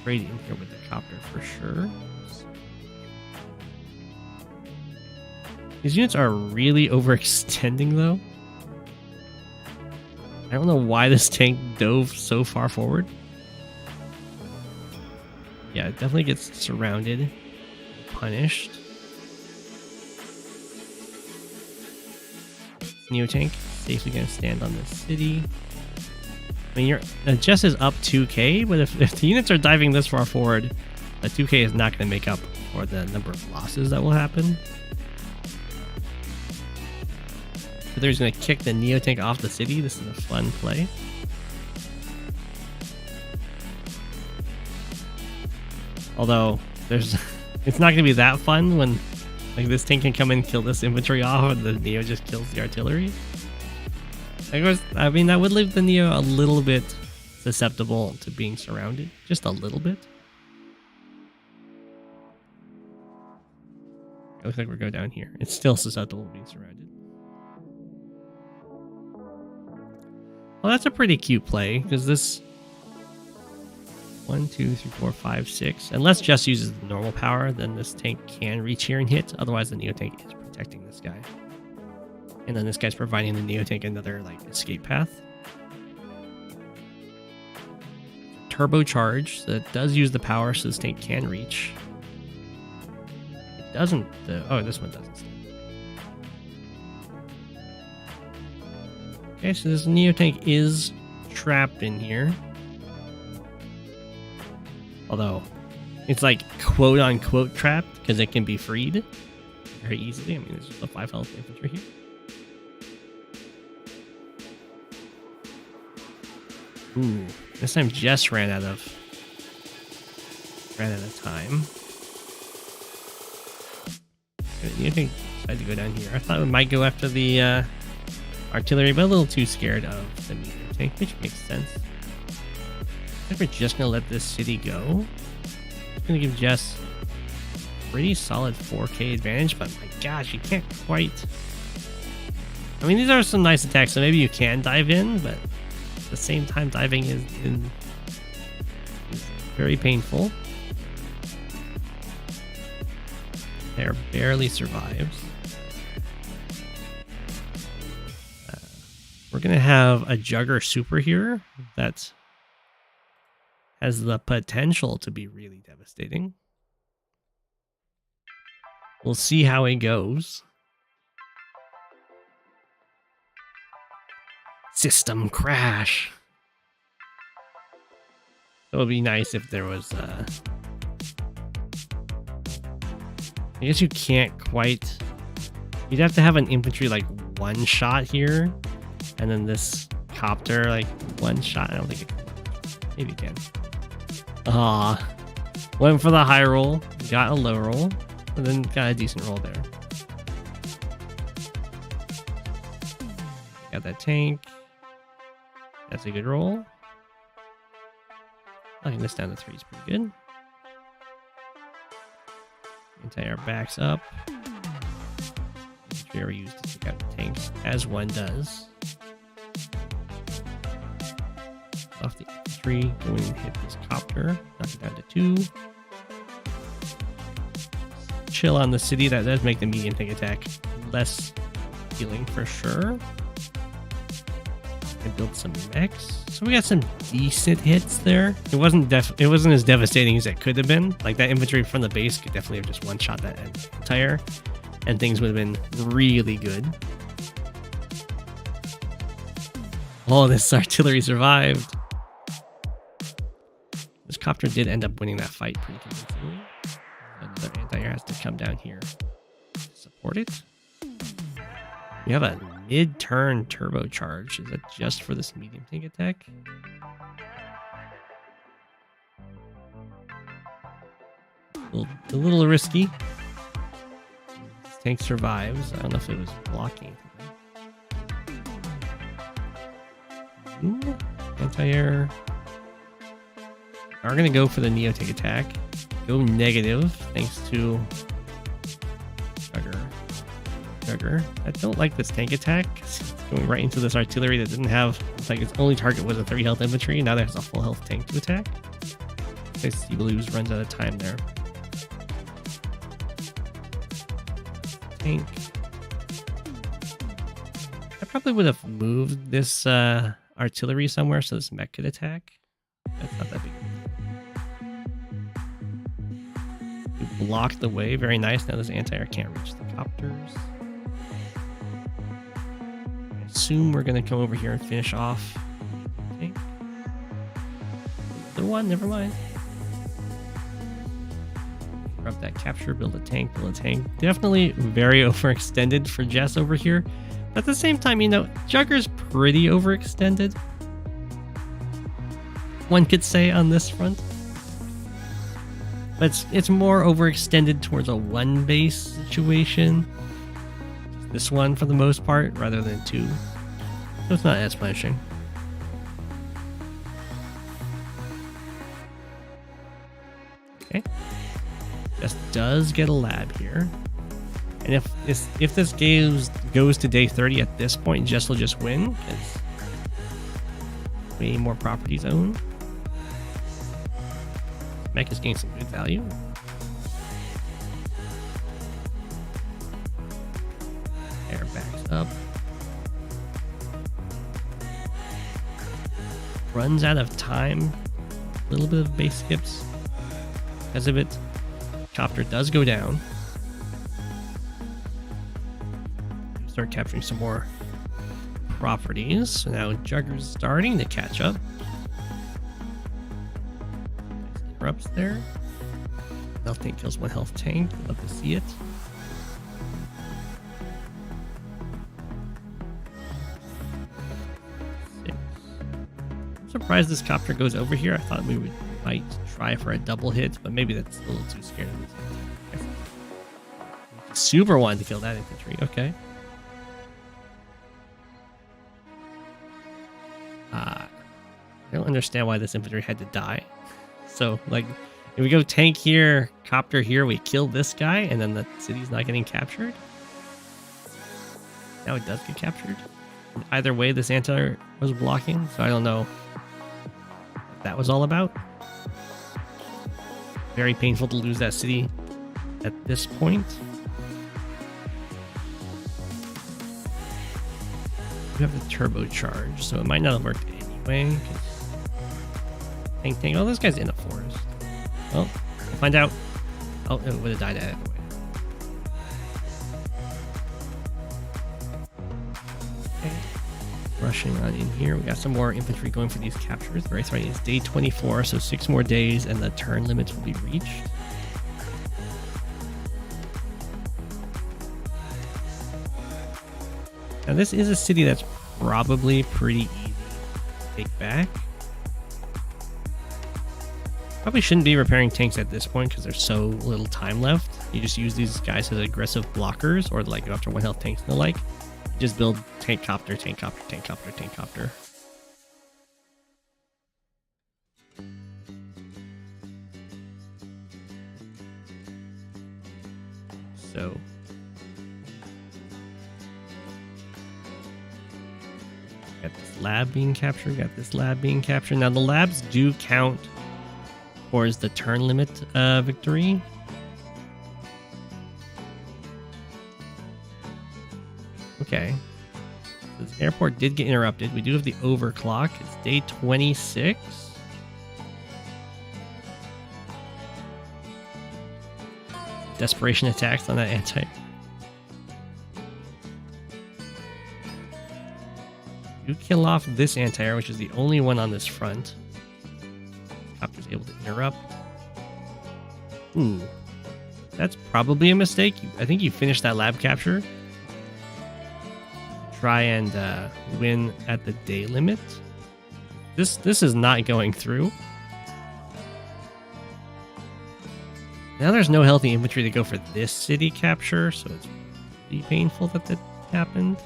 trade in here with the copter for sure. These units are really overextending though. I don't know why this tank dove so far forward. Yeah, it definitely gets surrounded, punished. Neo tank safely gonna stand on this city. I mean, Jess is up 2k, but if the units are diving this far forward, a 2k is not going to make up for the number of losses that will happen. So they're just going to kick the Neo tank off the city. This is a fun play. Although it's not going to be that fun when like this tank can come in and kill this infantry off, and the Neo just kills the artillery. Of course, I mean, that would leave the Neo a little bit susceptible to being surrounded. Just a little bit. It looks like we're going down here. It's still susceptible to being surrounded. Well, that's a pretty cute play, because this... 1, 2, 3, 4, 5, 6. Unless Jess uses the normal power, then this tank can reach here and hit. Otherwise, the Neo tank is protecting this guy. And then this guy's providing the Neo tank another like escape path. Turbocharge that does use the power, so this tank can reach. It doesn't. Oh, this one doesn't. Okay, so this Neo tank is trapped in here. Although it's like quote unquote trapped because it can be freed very easily. I mean, there's just a 5 health infantry here. Ooh, this time Jess ran out of time. You think I had to go down here? I thought we might go after the artillery, but a little too scared of the meteor tank, which makes sense. I think we're just gonna let this city go. It's gonna give Jess a pretty solid 4k advantage, but my gosh, you can't quite. I mean, these are some nice attacks, so maybe you can dive in, but at the same time, diving is very painful. There barely survives. We're gonna have a Jugger super here that has the potential to be really devastating. We'll see how it goes. System crash. It would be nice if there was I guess you can't quite. You'd have to have an infantry like one shot here, and then this copter like one shot. I don't think it can. Maybe it can. Went for the high roll, got a low roll, and then got a decent roll there. Got that tank. That's a good roll. Knocking this down to 3 is pretty good. Entire backs up. Very used to take out the tanks, as one does. Off the infantry, go in and hit this copter. Knock it down to 2. Chill on the city. That does make the medium tank attack less healing for sure. And build some mechs. So we got some decent hits there. It wasn't as devastating as it could have been. Like that infantry from the base could definitely have just one-shot that entire, and things would have been really good. Oh, this artillery survived. This copter did end up winning that fight pretty convincingly. Another anti-air has to come down here to support it. We have a mid-turn turbocharge. Is that just for this medium tank attack? A little risky. This tank survives. I don't know if it was blocking. Ooh, anti-air. Are going to go for the Neo tank attack. Go negative thanks to Jugger. I don't like this tank attack. It's going right into this artillery that didn't have. It's like its only target was a 3 health infantry, and now there's a full health tank to attack. This cbeluze runs out of time there. Tank. I probably would have moved this artillery somewhere so this mech could attack. That's not that big. blocked the way. Very nice. Now this anti-air can't reach the copters. I assume we're going to come over here and finish off. Okay. The one, never mind. Grab that capture, build a tank, build a tank. Definitely very overextended for Jess over here. But at the same time, you know, Jugger's pretty overextended, one could say, on this front. But it's more overextended towards a one base situation. This one for the most part, rather than two. So it's not as punishing. Okay. Jess does get a lab here. And if this game goes to day 30 at this point, Jess will just win, because way more properties owned. Mech is getting some good value. Air backs up. Runs out of time. A little bit of base skips because of it. Copter does go down. Start capturing some more properties. So now Jugger's starting to catch up. Interrupts there. Health tank kills one health tank. Love to see it. I'm surprised this copter goes over here. I thought we might try for a double hit, but maybe that's a little too scary. Super wanted to kill that infantry. Okay. I don't understand why this infantry had to die. So, like, if we go tank here, copter here, we kill this guy, and then the city's not getting captured. Now it does get captured. Either way, this anti was blocking, so I don't know what that was all about. Very painful to lose that city at this point. We have the turbocharge, so it might not have worked anyway. Tank. Oh, this guy's in a forest. Well, we'll find out. Oh, it would have died anyway. Okay. Rushing on in here. We got some more infantry going for these captures. Very sorry, it's day 24, so 6 more days and the turn limits will be reached. Now, this is a city that's probably pretty easy to take back. Probably shouldn't be repairing tanks at this point because there's so little time left. You just use these guys as aggressive blockers, or like after 1 health tanks and the like. You just build tank copter, tank copter, tank copter, tank copter. So got this lab being captured, got this lab being captured. Now the labs do count towards the turn limit victory. Okay. So this airport did get interrupted. We do have the overclock. It's day 26. Desperation attacks on that anti. You kill off this anti-air, which is the only one on this front. Copter's able to interrupt. Ooh. That's probably a mistake. I think you finished that lab capture. Try and win at the day limit. This is not going through. Now there's no healthy infantry to go for this city capture, so it's pretty painful that that happened.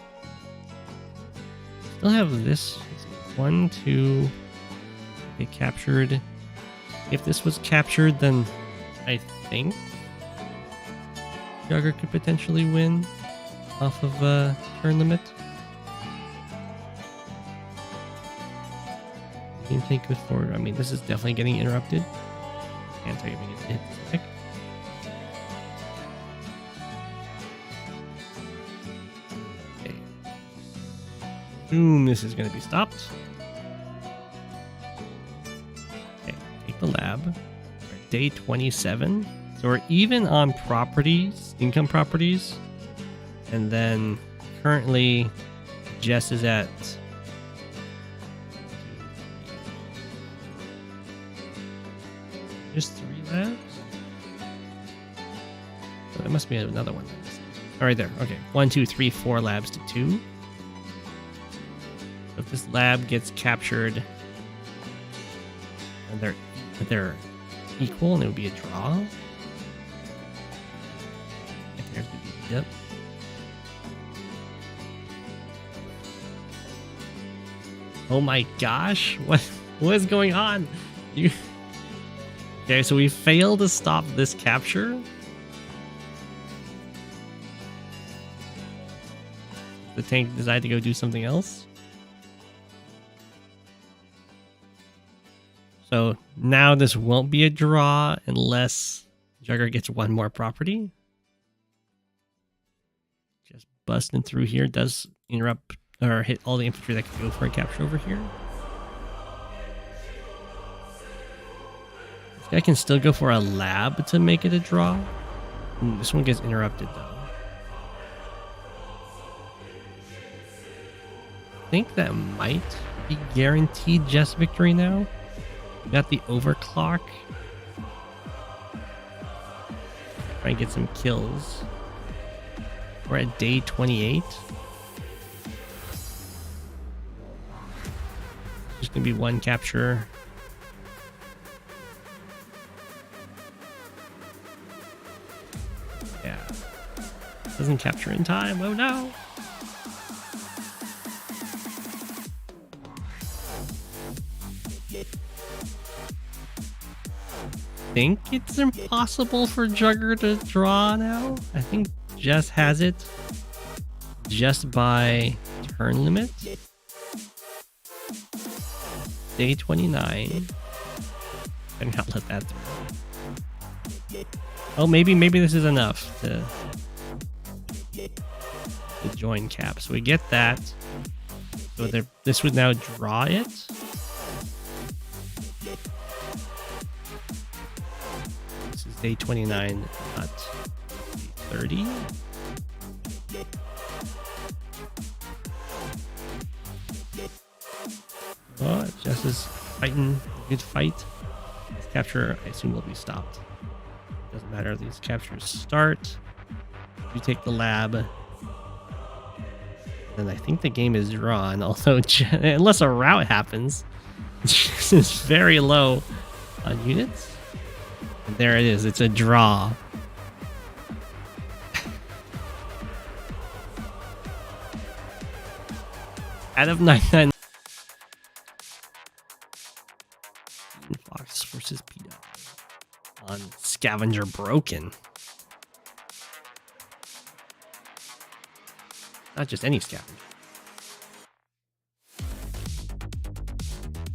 Still have this 1, 2. They captured. If this was captured, then I think Jugger could potentially win off of turn limit. You can think before. I mean, this is definitely getting interrupted. Anti-giving it hit this pick. Okay. Boom, this is going to be stopped. Okay, take the lab. We're at day 27. So we're even on properties, income properties. And then currently Jess is at just 3 labs. Oh, there must be another one. Oh, right there. Okay. 1, 2, 3, 4 labs to 2. So if this lab gets captured and they're equal, and it would be a draw. There's the yep. Oh my gosh, what is going on? Okay, so we failed to stop this capture. The tank decided to go do something else. So now this won't be a draw unless Jugger gets 1 more property. Just busting through here does interrupt or hit all the infantry that could go for a capture over here. This guy can still go for a lab to make it a draw. This one gets interrupted though. I think that might be guaranteed Jess victory now. We got the overclock. Try and get some kills. We're at day 28. There's gonna be 1 capture. Yeah. Doesn't capture in time. Oh no. I think it's impossible for Jugger to draw now. I think Jess has it just by turn limit. Day 29. I not let that through. Oh, maybe this is enough to join cap. So we get that. So this would now draw it. This is day 29, not 30. Oh, Jess is fighting. Good fight. This capture, I assume, will be stopped. Doesn't matter. These captures start. You take the lab. And I think the game is drawn. Although, unless a rout happens, Jess is very low on units. And there it is. It's a draw. Out of 99. Fox versus P-Dog on Scavenger broken. Not just any scavenger.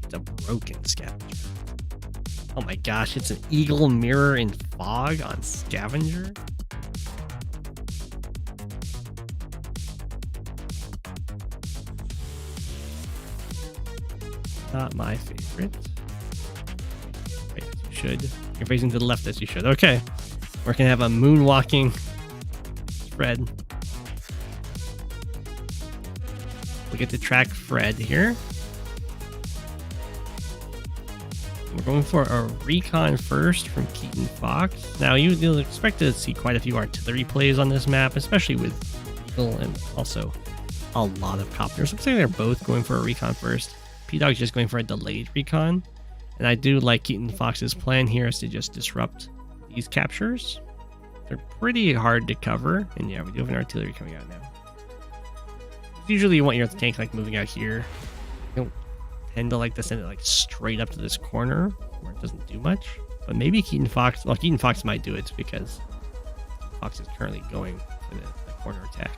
It's a broken scavenger. Oh my gosh, it's an eagle mirror in fog on Scavenger. Not my favorite. Right, as you should. You're facing to the left as you should. Okay. We're gonna have a moonwalking Fred. We get to track Fred here. We're going for a recon first from keatonfox. Now you'll expect to see quite a few artillery plays on this map, especially with Eagle and also a lot of copters. Looks like they're both going for a recon first. P-Dog's just going for a delayed recon. And I do like keatonfox's plan here is to just disrupt these captures. They're pretty hard to cover. And yeah, we do have an artillery coming out now. Usually you want your tank like moving out here. You don't tend to like to send it like straight up to this corner where it doesn't do much. But maybe keatonfox, well, keatonfox might do it because Fox is currently going for the corner attack.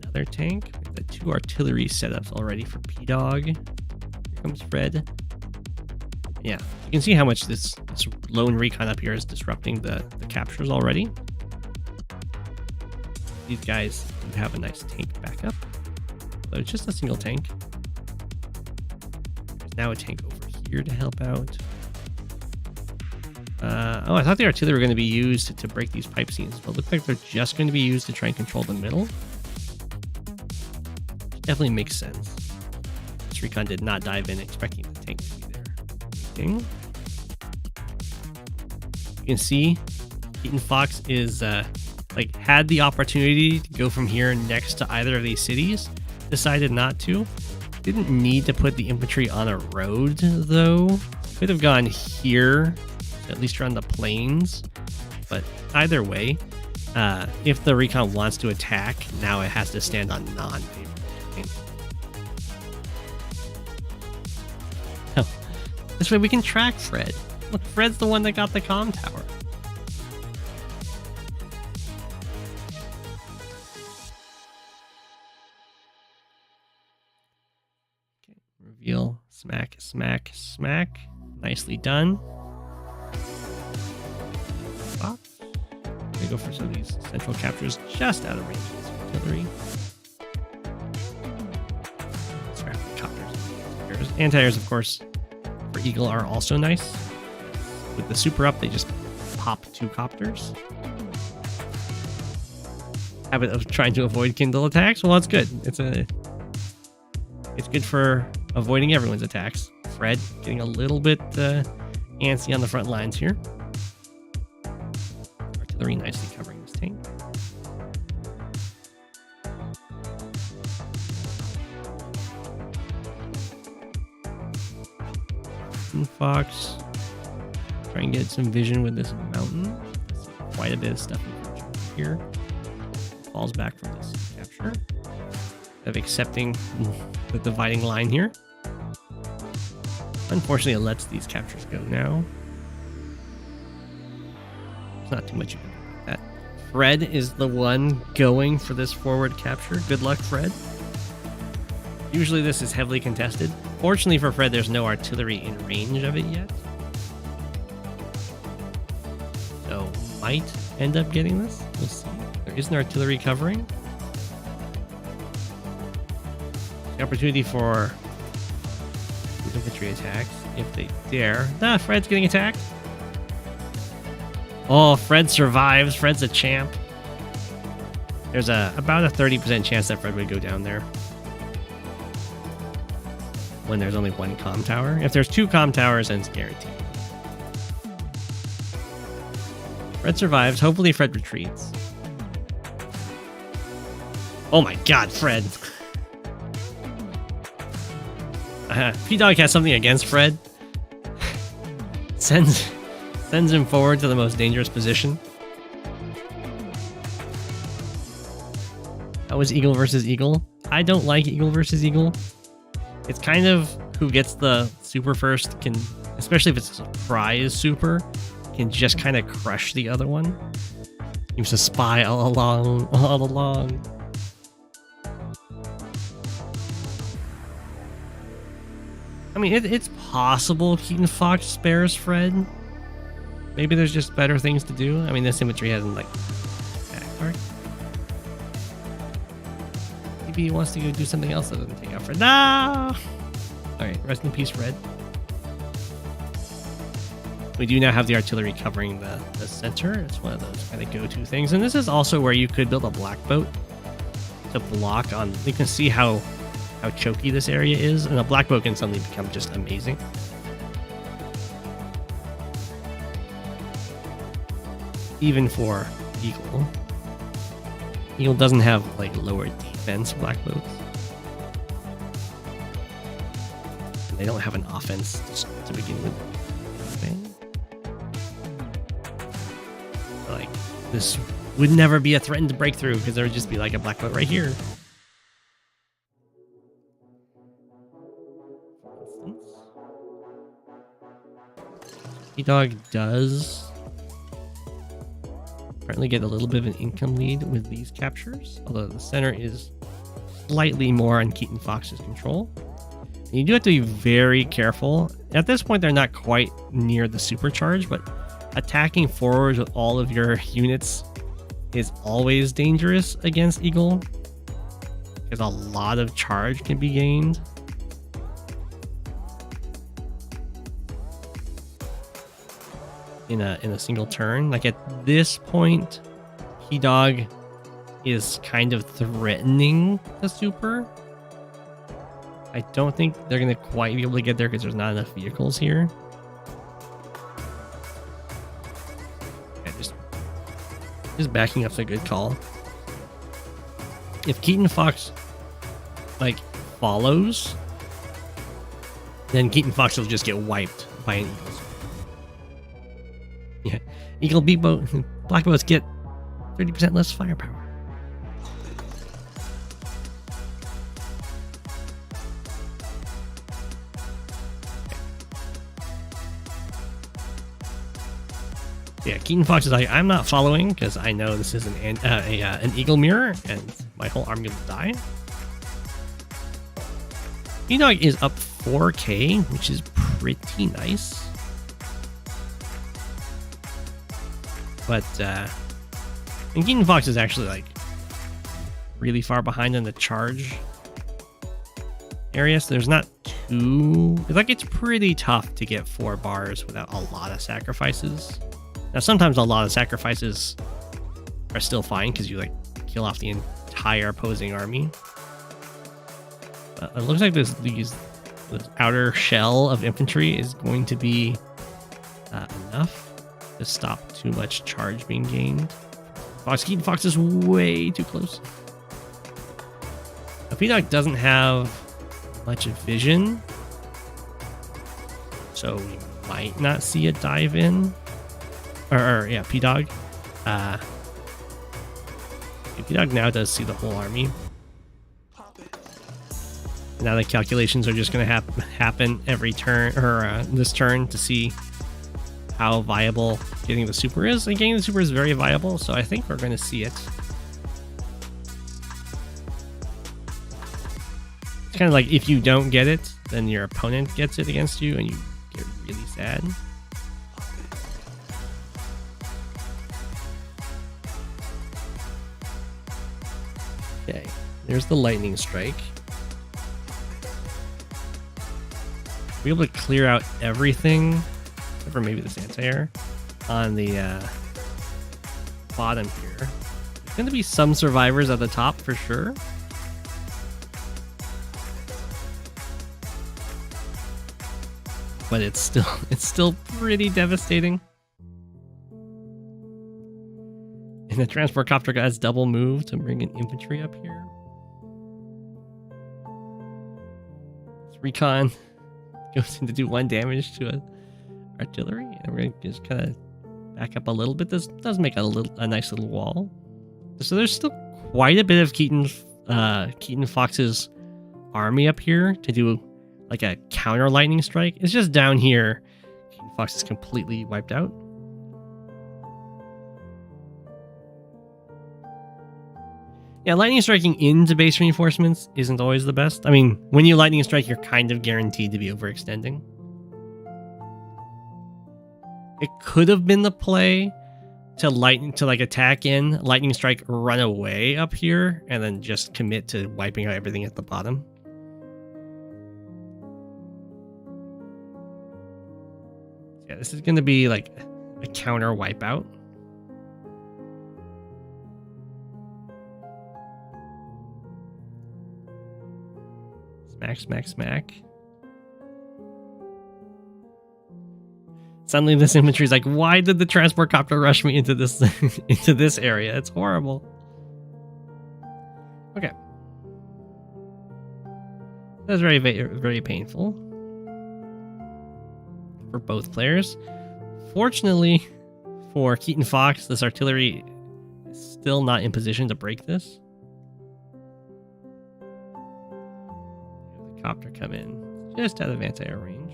Another tank. We have the 2 artillery setups already for P-Dog. Here comes Fred. Yeah, you can see how much this lone recon up here is disrupting the captures already. These guys do have a nice tank backup. So it's just a single tank. There's now a tank over here to help out. Oh, I thought the artillery were going to be used to break these pipe scenes, but it looks like they're just going to be used to try and control the middle. Which definitely makes sense. This recon did not dive in expecting the tank to be there. Ding. You can see keatonfox is like had the opportunity to go from here next to either of these cities, decided not to. Didn't need to put the infantry on a road though. Could have gone here, at least around the plains. But either way, if the recon wants to attack, now it has to stand on non-favorable terrain. Oh, this way we can track Fred. Look, Fred's the one that got the comm tower. Okay, reveal, smack, smack, smack. Nicely done. Box. I'm gonna go for some of these central captures just out of range of this artillery. Scrap the copters. Anti-airs, of course, for Eagle are also nice. With the super up, they just pop 2 copters. Habit of trying to avoid Kindle attacks. Well, that's good. It's good for avoiding everyone's attacks. Fred getting a little bit antsy on the front lines here. Artillery nicely covering this tank. Fox. Try and get some vision with this mountain. Quite a bit of stuff here. Falls back from this capture. Of accepting the dividing line here. Unfortunately, it lets these captures go now. There's not too much you can do about that. Fred is the one going for this forward capture. Good luck, Fred. Usually this is heavily contested. Fortunately for Fred, there's no artillery in range of it yet. So might end up getting this. We'll see. There is an artillery covering. The opportunity for infantry attacks if they dare. Ah, Fred's getting attacked. Oh, Fred survives. Fred's a champ. There's about a 30% chance that Fred would go down there when there's only 1 comm tower. If there's 2 comm towers, then it's guaranteed. Fred survives. Hopefully Fred retreats. Oh my god, Fred. P-Dog has something against Fred. Sends him forward to the most dangerous position. That was Eagle versus Eagle. I don't like Eagle versus Eagle. It's kind of who gets the super first can, especially if it's a surprise super, can just kind of crush the other one. He was a spy all along. I mean, it's possible keatonfox spares Fred. Maybe there's just better things to do. I mean, this infantry hasn't, like, attack card. Maybe he wants to go do something else other than take out Fred. No! Alright, rest in peace, Fred. We do now have the artillery covering the center. It's one of those kind of go-to things. And this is also where you could build a black boat to block on. You can see how choky this area is, and a black boat can suddenly become just amazing. Even for Eagle. Eagle doesn't have like lower defense black boats. And they don't have an offense to begin with. Like, this would never be a threatened breakthrough because there would just be like a black boat right here. P-Dog does apparently get a little bit of an income lead with these captures, although the center is slightly more on keatonfox's control. And you do have to be very careful. At this point, they're not quite near the supercharge, but attacking forwards with all of your units is always dangerous against Eagle, because a lot of charge can be gained. in a single turn. Like at this point, P-Dog is kind of threatening the super. I don't think they're going to quite be able to get there because there's not enough vehicles here. Yeah, just backing up's a good call. If keatonfox like follows, then keatonfox will just get wiped by an eagle. Yeah, eagle beat boat, black boats get 30% less firepower. Yeah, keatonfox is like, I'm not following because I know this is an eagle mirror and my whole army will die. P-Dog is up 4k, which is pretty nice. But, and keatonfox is actually like really far behind in the charge area, so there's not too... Like, it's pretty tough to get 4 bars without a lot of sacrifices. Now, sometimes a lot of sacrifices are still fine because you like kill off the entire opposing army. It looks like this outer shell of infantry is going to be enough to stop too much charge being gained. Keatonfox is way too close. P-Dog doesn't have much vision, so we might not see a dive in. Yeah, P-Dog. P-Dog now does see the whole army. Now the calculations are just going to happen every turn, or this turn, to see how viable getting the super is. And getting the super is very viable, so I think we're going to see it. It's kind of like if you don't get it, then your opponent gets it against you, and you get really sad. Okay, there's the lightning strike. Be able to clear out everything, except for maybe this anti-air, on the bottom here. There's going to be some survivors at the top for sure. But it's still pretty devastating. And the transport copter has double move to bring in infantry up here. This recon goes in to do 1 damage to artillery, and we're gonna just kind of back up a little bit. This does make a nice little wall. So there's still quite a bit of keatonfox's army up here to do like a counter lightning strike. It's just down here, keatonfox is completely wiped out. Yeah, lightning striking into base reinforcements isn't always the best. I mean, when you lightning strike, you're kind of guaranteed to be overextending. It could have been the play to like attack in, lightning strike, run away up here, and then just commit to wiping out everything at the bottom. Yeah, this is going to be like a counter wipeout. Smack, smack, smack. Suddenly this infantry is like, why did the transport copter rush me into this into this area? It's horrible. Okay. That's very, very painful for both players. Fortunately for keatonfox, this artillery is still not in position to break this. Copter come in just out of anti-air range.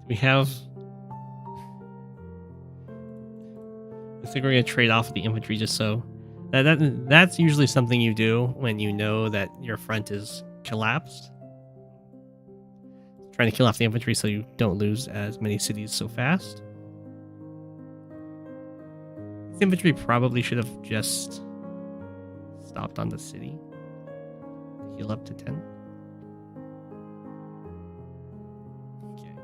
We have... I think we're going to trade off the infantry just so... That's usually something you do when you know that your front is collapsed. Trying to kill off the infantry so you don't lose as many cities so fast. This infantry probably should have just stopped on the city. Heal up to 10. Okay.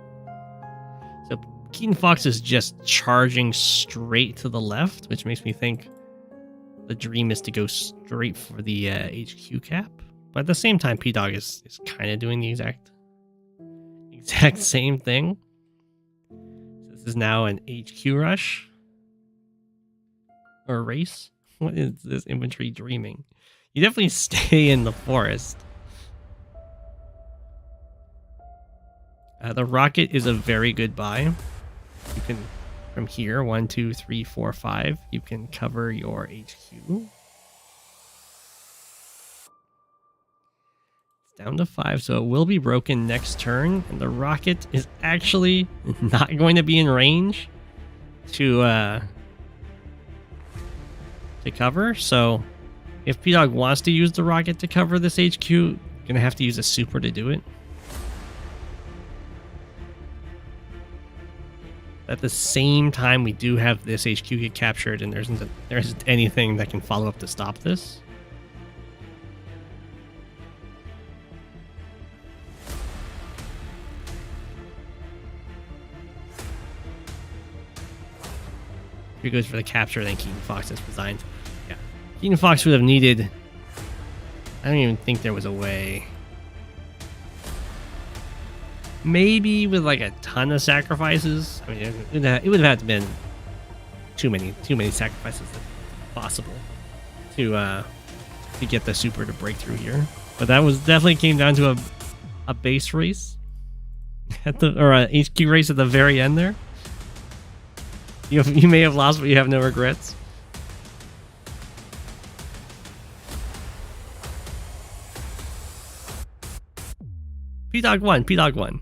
So keatonfox is just charging straight to the left, which makes me think the dream is to go straight for the HQ cap. But at the same time, P-Dog is kind of doing the exact same thing. So this is now an HQ rush. Or a race. What is this infantry dreaming? You definitely stay in the forest. The rocket is a very good buy. You can, from here, 1, 2, 3, 4, 5, you can cover your HQ. It's down to 5, so it will be broken next turn, and the rocket is actually not going to be in range to cover. So if P-Dog wants to use the rocket to cover this HQ, you're gonna have to use a super to do it. At the same time, we do have this HQ get captured, and there isn't anything that can follow up to stop this. Here goes for the capture, then keatonfox is resigned. Yeah, keatonfox would have needed... I don't even think there was a way. Maybe with like a ton of sacrifices. I mean, it would have had to been too many sacrifices if possible to get the super to break through here. But that was definitely came down to a base race or a HQ race at the very end there. You may have lost, but you have no regrets. P-Dog won. P-Dog won.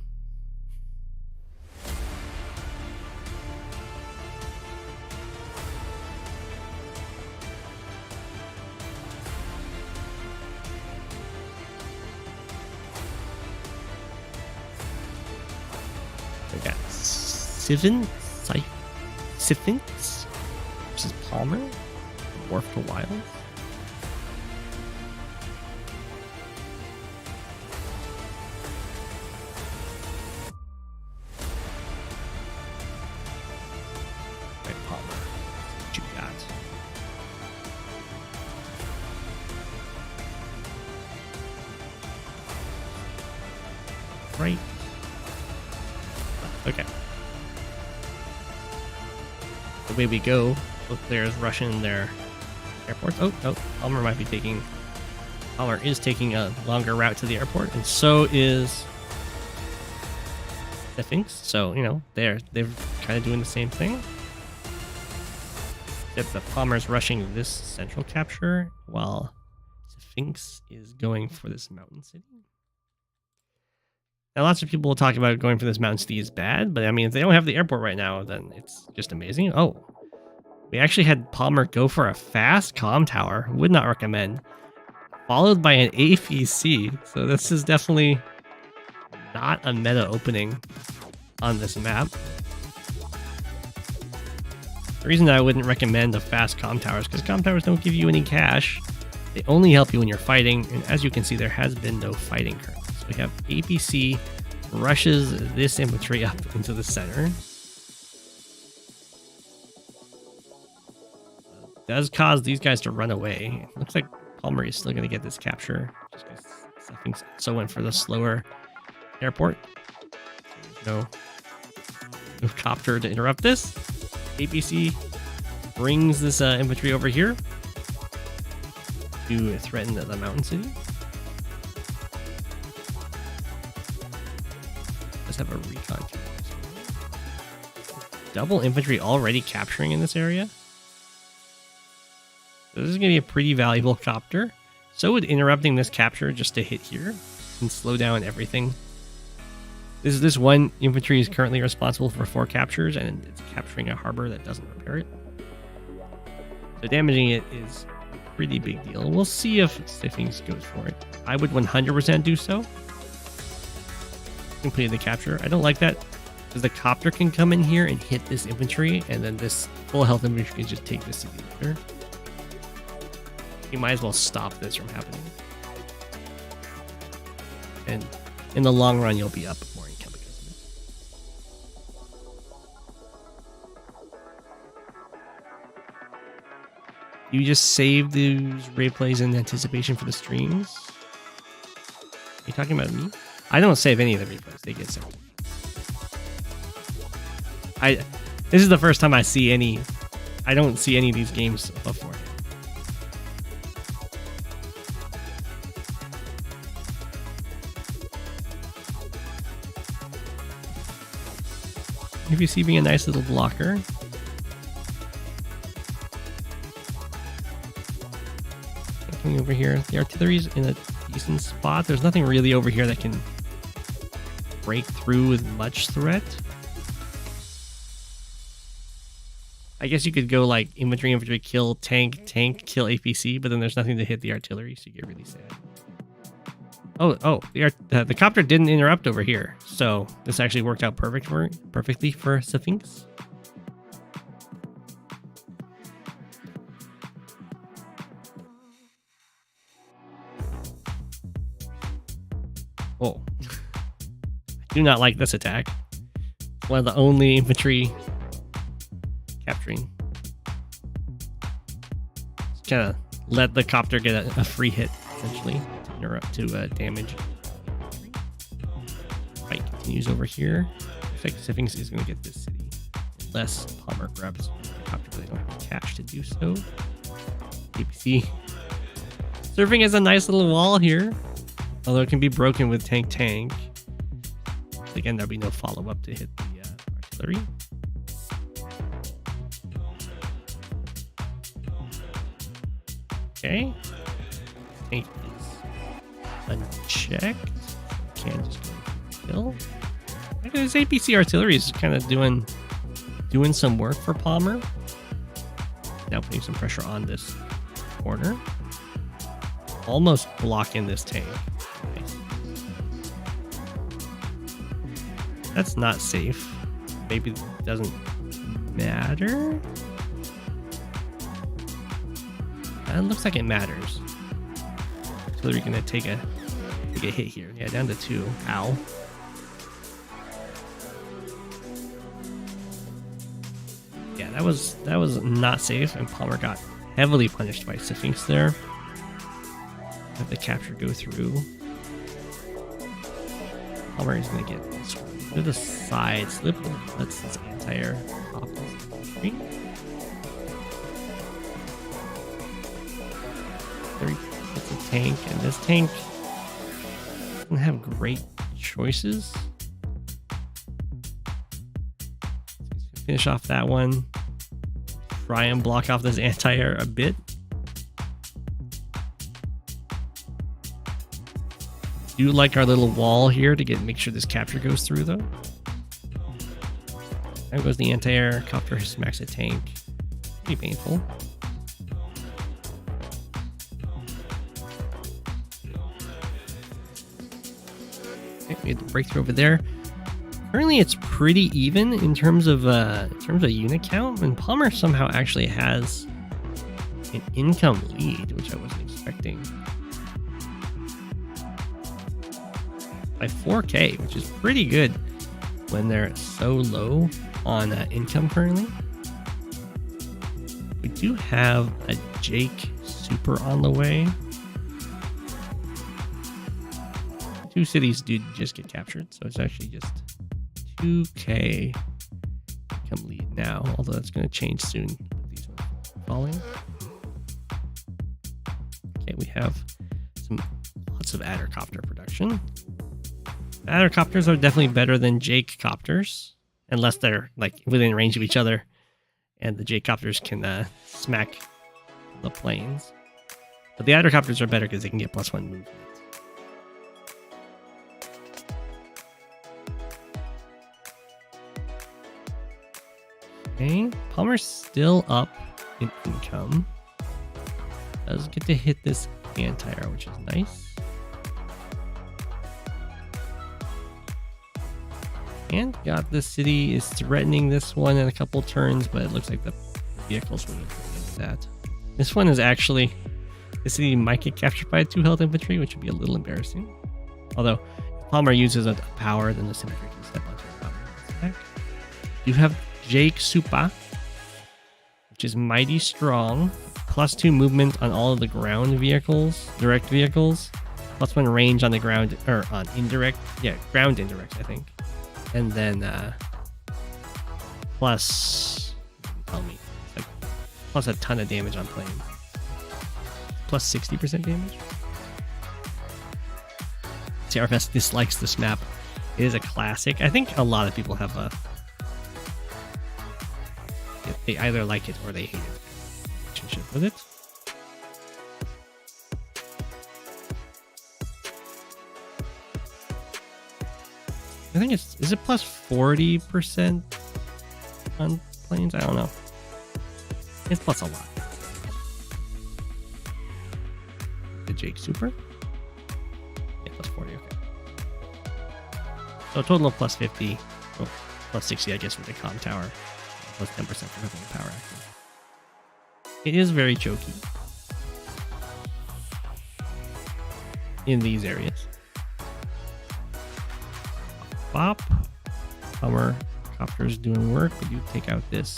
We got Sfynx versus Palmer. Wharf to Wild. Right, Palmer. What you got? Right. Okay. Away we go. Both players rushing their airports. Oh, Palmer is taking a longer route to the airport, and so is Sfynx. So, you know, they're kind of doing the same thing. Except the Palmer's rushing this central capture, while Sfynx is going for this mountain city. Now, lots of people will talk about going for this mountain city is bad, but I mean, if they don't have the airport right now, then it's just amazing. Oh, we actually had Palmer go for a fast comm tower. Would not recommend. Followed by an APC. So this is definitely not a meta opening on this map. The reason that I wouldn't recommend a fast comm tower is because comm towers don't give you any cash. They only help you when you're fighting, and as you can see, there has been no fighting currently. So we have APC rushes this infantry up into the center. Does cause these guys to run away. Looks like Palmer is still going to get this capture. Just because Sfynx so went for the slower airport. No copter to interrupt this. APC brings this infantry over here to threaten the mountain city. Let's have a recon. Double infantry already capturing in this area. So this is going to be a pretty valuable copter. So would interrupting this capture just to hit here and slow down everything. This one infantry is currently responsible for 4 captures, and it's capturing a harbor that doesn't repair it. So damaging it is a pretty big deal. We'll see if Sfynx goes for it. I would 100% do so. Completed the capture. I don't like that because the copter can come in here and hit this infantry, and then this full health infantry can just take this city later. You might as well stop this from happening. And in the long run, you'll be up more income because of You just save these replays in anticipation for the streams? Are you talking about me? I don't save any of the replays. They get saved. This is the first time I see any. I don't see any of these games before. If you see being a nice little blocker. Coming over here, the artillery's in a decent spot. There's nothing really over here that can break through with much threat. I guess you could go like infantry, kill tank, kill APC, but then there's nothing to hit the artillery, so you get really sad. Oh, the copter didn't interrupt over here, so this actually worked out perfectly for Sfynx. Oh, I do not like this attack. It's one of the only infantry capturing. Just kind of let the copter get a free hit, essentially, to interrupt to damage. Fight continues over here. Looks like Sfynx is going to get this city unless Palmer grabs the copter, but they don't have the cash to do so. APC serving as a nice little wall here, although it can be broken with tank. Again, there'll be no follow-up to hit the artillery. Okay. Tank is unchecked. Can't just go kill. This APC artillery is kind of doing some work for Palmer. Now putting some pressure on this corner. Almost blocking this tank. Nice. That's not safe. Maybe it doesn't matter. It looks like it matters. So they're gonna take a hit here. Yeah, down to 2. Ow. Yeah, that was not safe, and Palmer got heavily punished by Sfynx there. Have the capture go through. Palmer is gonna get to the side slip. That's this anti-air off the screen. There it's a tank, and this tank doesn't have great choices. Finish off that one. Try and block off this anti-air a bit. Do like our little wall here to make sure this capture goes through though. There goes the anti-air. Copter smacks a tank. Pretty painful. Okay, we had the breakthrough over there. Currently, it's pretty even in terms of unit count, and Palmer somehow actually has an income lead, which I wasn't expecting. By 4K, which is pretty good when they're so low on income currently. We do have a Jake super on the way. 2 cities did just get captured, so it's actually just 2K income lead now, although that's going to change soon with these ones falling. Okay, we have lots of Addercopter production. Addercopters are definitely better than Jake copters, unless they're like within range of each other, and the Jake copters can smack the planes. But the Addercopters are better because they can get +1 movement. Okay, Palmer's still up in income. Does get to hit this anti-air, which is nice. And got the city is threatening this one in a couple turns, but it looks like the vehicles will get that. This one is actually, the city might get captured by 2 health infantry, which would be a little embarrassing. Although, if Palmer uses a power, then the infantry can step onto the power. You have Jake Supa, which is mighty strong. +2 movement on all of the ground vehicles, direct vehicles, +1 range on the ground, or on indirect, yeah, ground indirect, I think. And then plus, tell me, like plus a ton of damage on planes. Plus 60% damage. Seraphesque dislikes this map. It is a classic. I think a lot of people have a... They either like it or they hate it. Relationship with it. I think it's... Is it plus 40% on planes? I don't know. It's plus a lot. The Jake Super? Yeah, plus 40, okay. So a total of plus 50. Oh, plus 60, I guess, with the comm tower. Plus 10% for having a power active. It is very choky in these areas. Bop. Hummer. Copter's doing work. We do take out this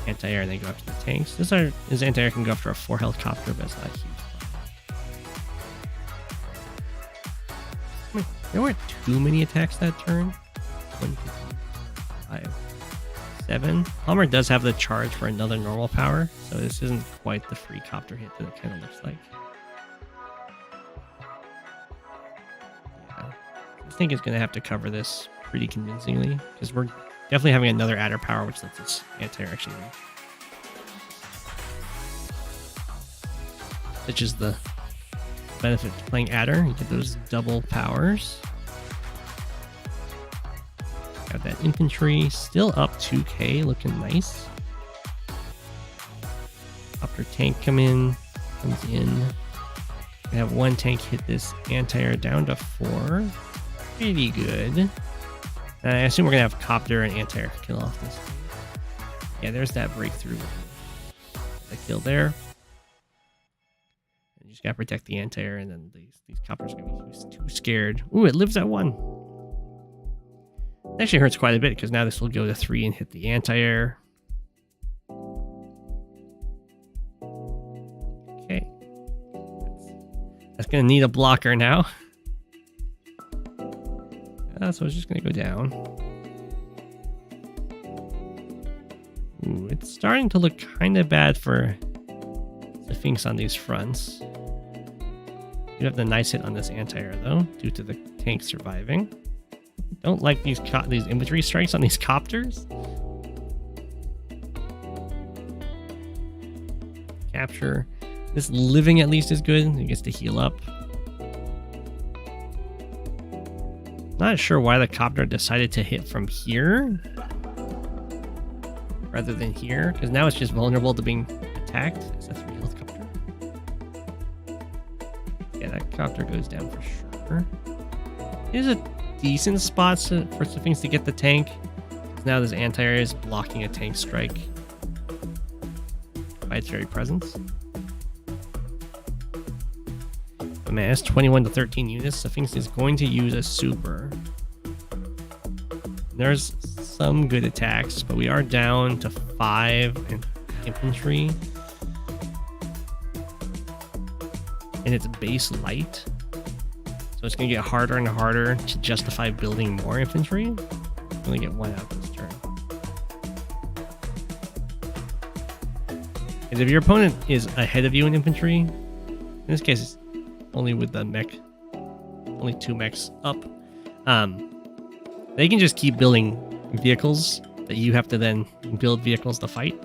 anti-air and then go after the tanks. This anti-air can go after a 4 health copter, but it's not huge. I mean, there weren't too many attacks that turn. 1, 2, 3, 5, 7. Hummer does have the charge for another normal power, so this isn't quite the free copter hit that it kind of looks like. Yeah. I think it's going to have to cover this pretty convincingly, because we're definitely having another adder power, which lets this anti-air actually reach. Which is the benefit of playing adder. You get those double powers. Got that infantry still up 2k, looking nice. Copter tank comes in. We have 1 tank hit this anti-air down to 4. Pretty good. I assume we're gonna have copter and anti-air kill off this thing. Yeah, there's that breakthrough. The kill there. And you just gotta protect the anti-air, and then these copters are gonna be too scared. Ooh, it lives at 1. It actually hurts quite a bit because now this will go to 3 and hit the anti-air. Okay. That's gonna need a blocker now. So it's just going to go down. Ooh, it's starting to look kind of bad for the Sfynx on these fronts. You have the nice hit on this anti-air though, due to the tank surviving. Don't like these infantry strikes on these copters. Capture. This living at least is good. It gets to heal up. Not sure why the copter decided to hit from here rather than here, because now it's just vulnerable to being attacked. Is that 3 health copter? Yeah, that copter goes down for sure. It is a decent spot for Sfynx to get the tank. Now this anti-air is blocking a tank strike by its very presence. But man, it's 21 to 13 units. Sfynx is going to use a super. There's some good attacks, but we are down to 5 in infantry. And it's base light. So it's going to get harder and harder to justify building more infantry. Only get 1 out this turn. And if your opponent is ahead of you in infantry, in this case it's only with the mech, only 2 mechs up, they can just keep building vehicles that you have to then build vehicles to fight.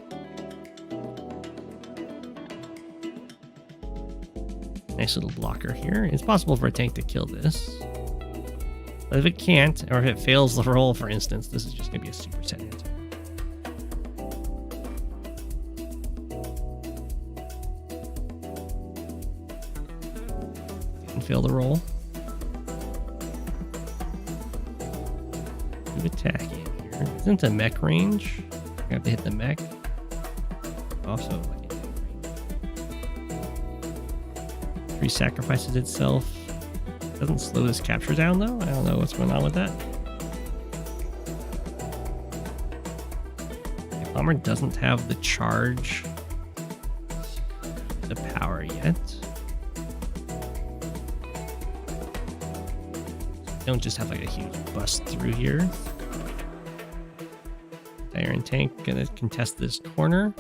Nice little blocker here. It's possible for a tank to kill this. But if it can't, or if it fails the roll, for instance, this is just going to be a super set anti. Didn't fail the roll. Attack in here. Isn't a mech range? I have to hit the mech. Also, like, 3 sacrifices itself. Doesn't slow this capture down though. I don't know what's going on with that. The bomber doesn't have the charge the power yet. Don't just have like a huge bust through here. Iron tank gonna contest this corner.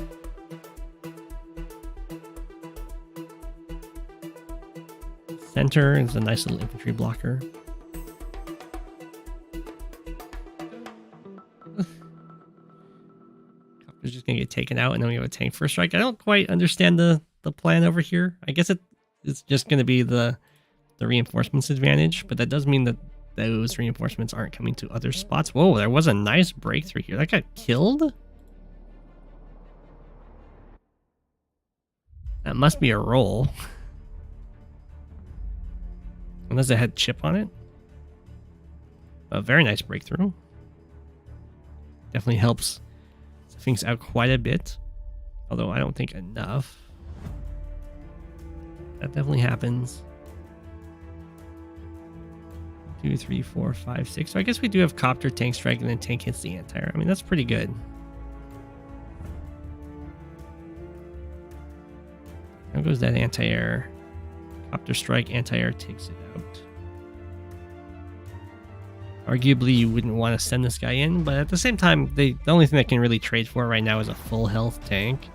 Center is a nice little infantry blocker. Copter's just gonna get taken out, and then we have a tank first strike. I don't quite understand the plan over here. I guess it's just gonna be the reinforcements advantage, but that does mean that those reinforcements aren't coming to other spots. Whoa, there was a nice breakthrough here. That got killed? That must be a roll. Unless it had chip on it. A very nice breakthrough. Definitely helps Sfynx out quite a bit. Although I don't think enough. That definitely happens. 2, 3, 4, 5, 6. So I guess we do have copter, tank strike, and then tank hits the anti-air. I mean, that's pretty good. How goes that anti-air? Copter strike, anti-air takes it out. Arguably, you wouldn't want to send this guy in, but at the same time, the only thing that can really trade for right now is a full health tank.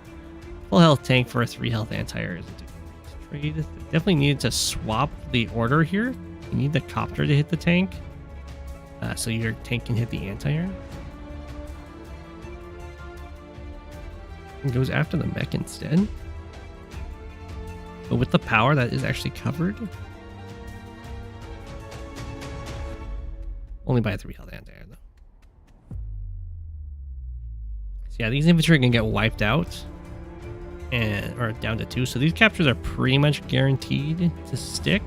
Full health tank for a 3 health anti-air is a difficult trade. Definitely needed to swap the order here. You need the copter to hit the tank, so your tank can hit the anti-air. It goes after the mech instead. But with the power, that is actually covered. Only by a 3 health anti-air, though. So yeah, these infantry can get wiped out, or down to 2. So these captures are pretty much guaranteed to stick.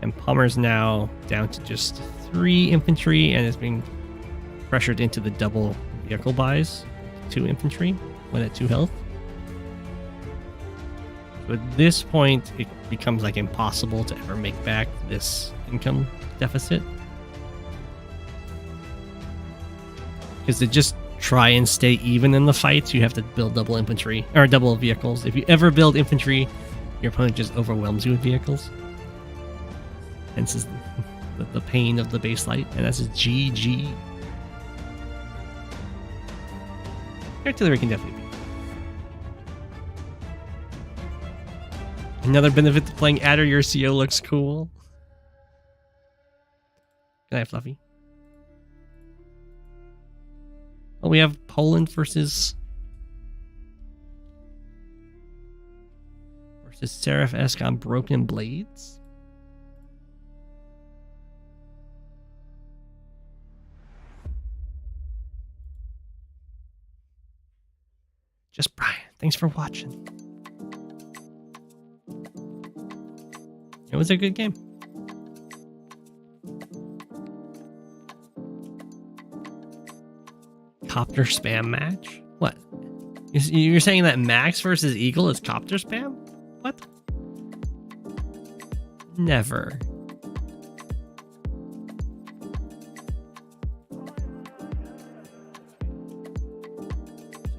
And Palmer's now down to just 3 infantry and is being pressured into the double vehicle buys. 2 infantry when at 2 health. So at this point, it becomes like impossible to ever make back this income deficit. Because to just try and stay even in the fights, you have to build double infantry, or double vehicles. If you ever build infantry, your opponent just overwhelms you with vehicles. Hence is the pain of the base light, and that's a GG. Artillery can definitely be. Another benefit to playing Adder, your CO looks cool. Good night, Fluffy. Well, we have Poland versus seraphesque on broken blades. Just Brian, thanks for watching. It was a good game. Copter spam match? What? You're saying that Max versus Eagle is copter spam? What? Never.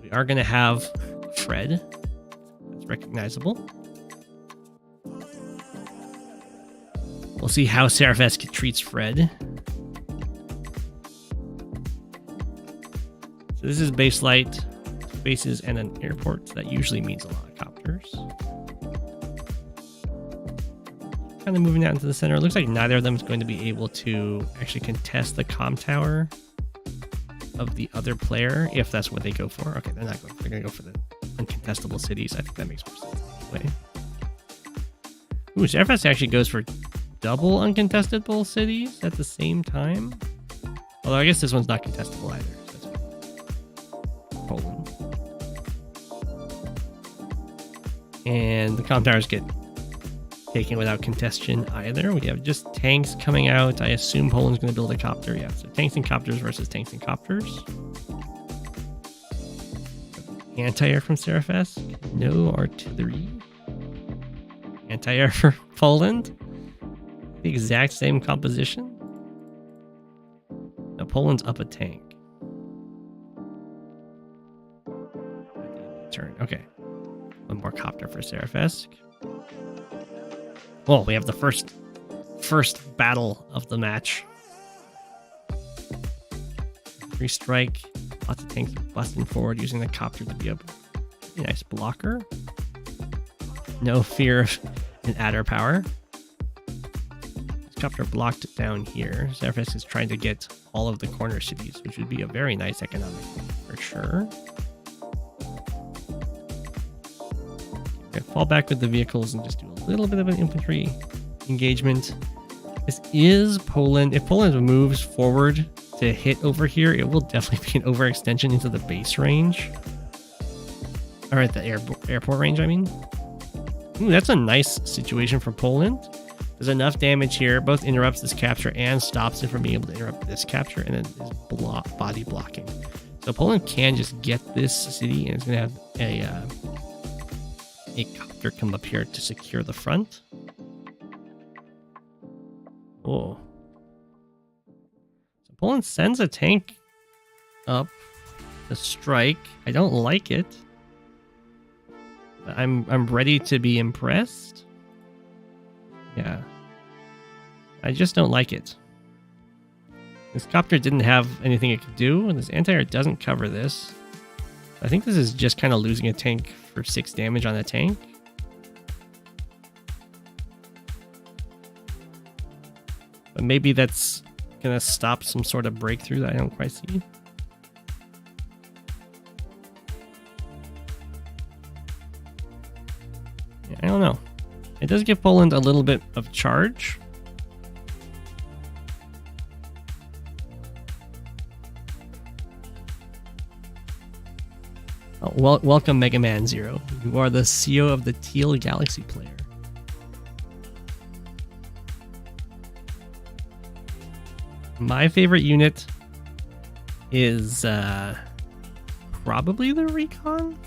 We are going to have Fred. That's recognizable. We'll see how Seraphesque treats Fred. So this is base light, bases, and an airport. So that usually means a lot of copters. Kind of moving out into the center. It looks like neither of them is going to be able to actually contest the comm tower of the other player, if that's what they go for. Okay, they're not going. They're going to go for the uncontestable cities. I think that makes more sense anyway. Ooh, Seraphesque actually goes for double uncontestable cities at the same time. Although I guess this one's not contestable either. So that's Poland. And the comm towers get taken without contestation either. We have just tanks coming out. I assume Poland's going to build a copter. Yeah, so tanks and copters versus tanks and copters. Anti-air from Seraphesque. No artillery. Anti-air for Poland. The exact same composition. Now Poland's up a tank. turn. Okay. One more copter for seraphesque. Well, we have the first battle of the match. 3 strike. Lots of tanks busting forward using the copter to be a nice blocker. No fear of an adder power. This copter blocked down here. Seraphesque is trying to get all of the corner cities, which would be a very nice economic thing for sure. Okay, fall back with the vehicles and just do a little bit of an infantry engagement. This is Poland. If Poland moves forward to hit over here, it will definitely be an overextension into the base range. Or at the airport range, I mean. Ooh, that's a nice situation for Poland. There's enough damage here. Both interrupts this capture and stops it from being able to interrupt this capture, and then is body blocking. So Poland can just get this city, and it's going to have a copter come up here to secure the front. Oh. So Poland sends a tank up to strike. I don't like it. But I'm ready to be impressed. Yeah. I just don't like it. This copter didn't have anything it could do, and this anti-air doesn't cover this. I think this is just kind of losing a tank for 6 damage on a tank. But maybe that's going to stop some sort of breakthrough that I don't quite see. Yeah, I don't know. It does give Poland a little bit of charge. Oh, welcome Mega Man Zero. You are the CEO of the Teal Galaxy player. My favorite unit is probably the Recon.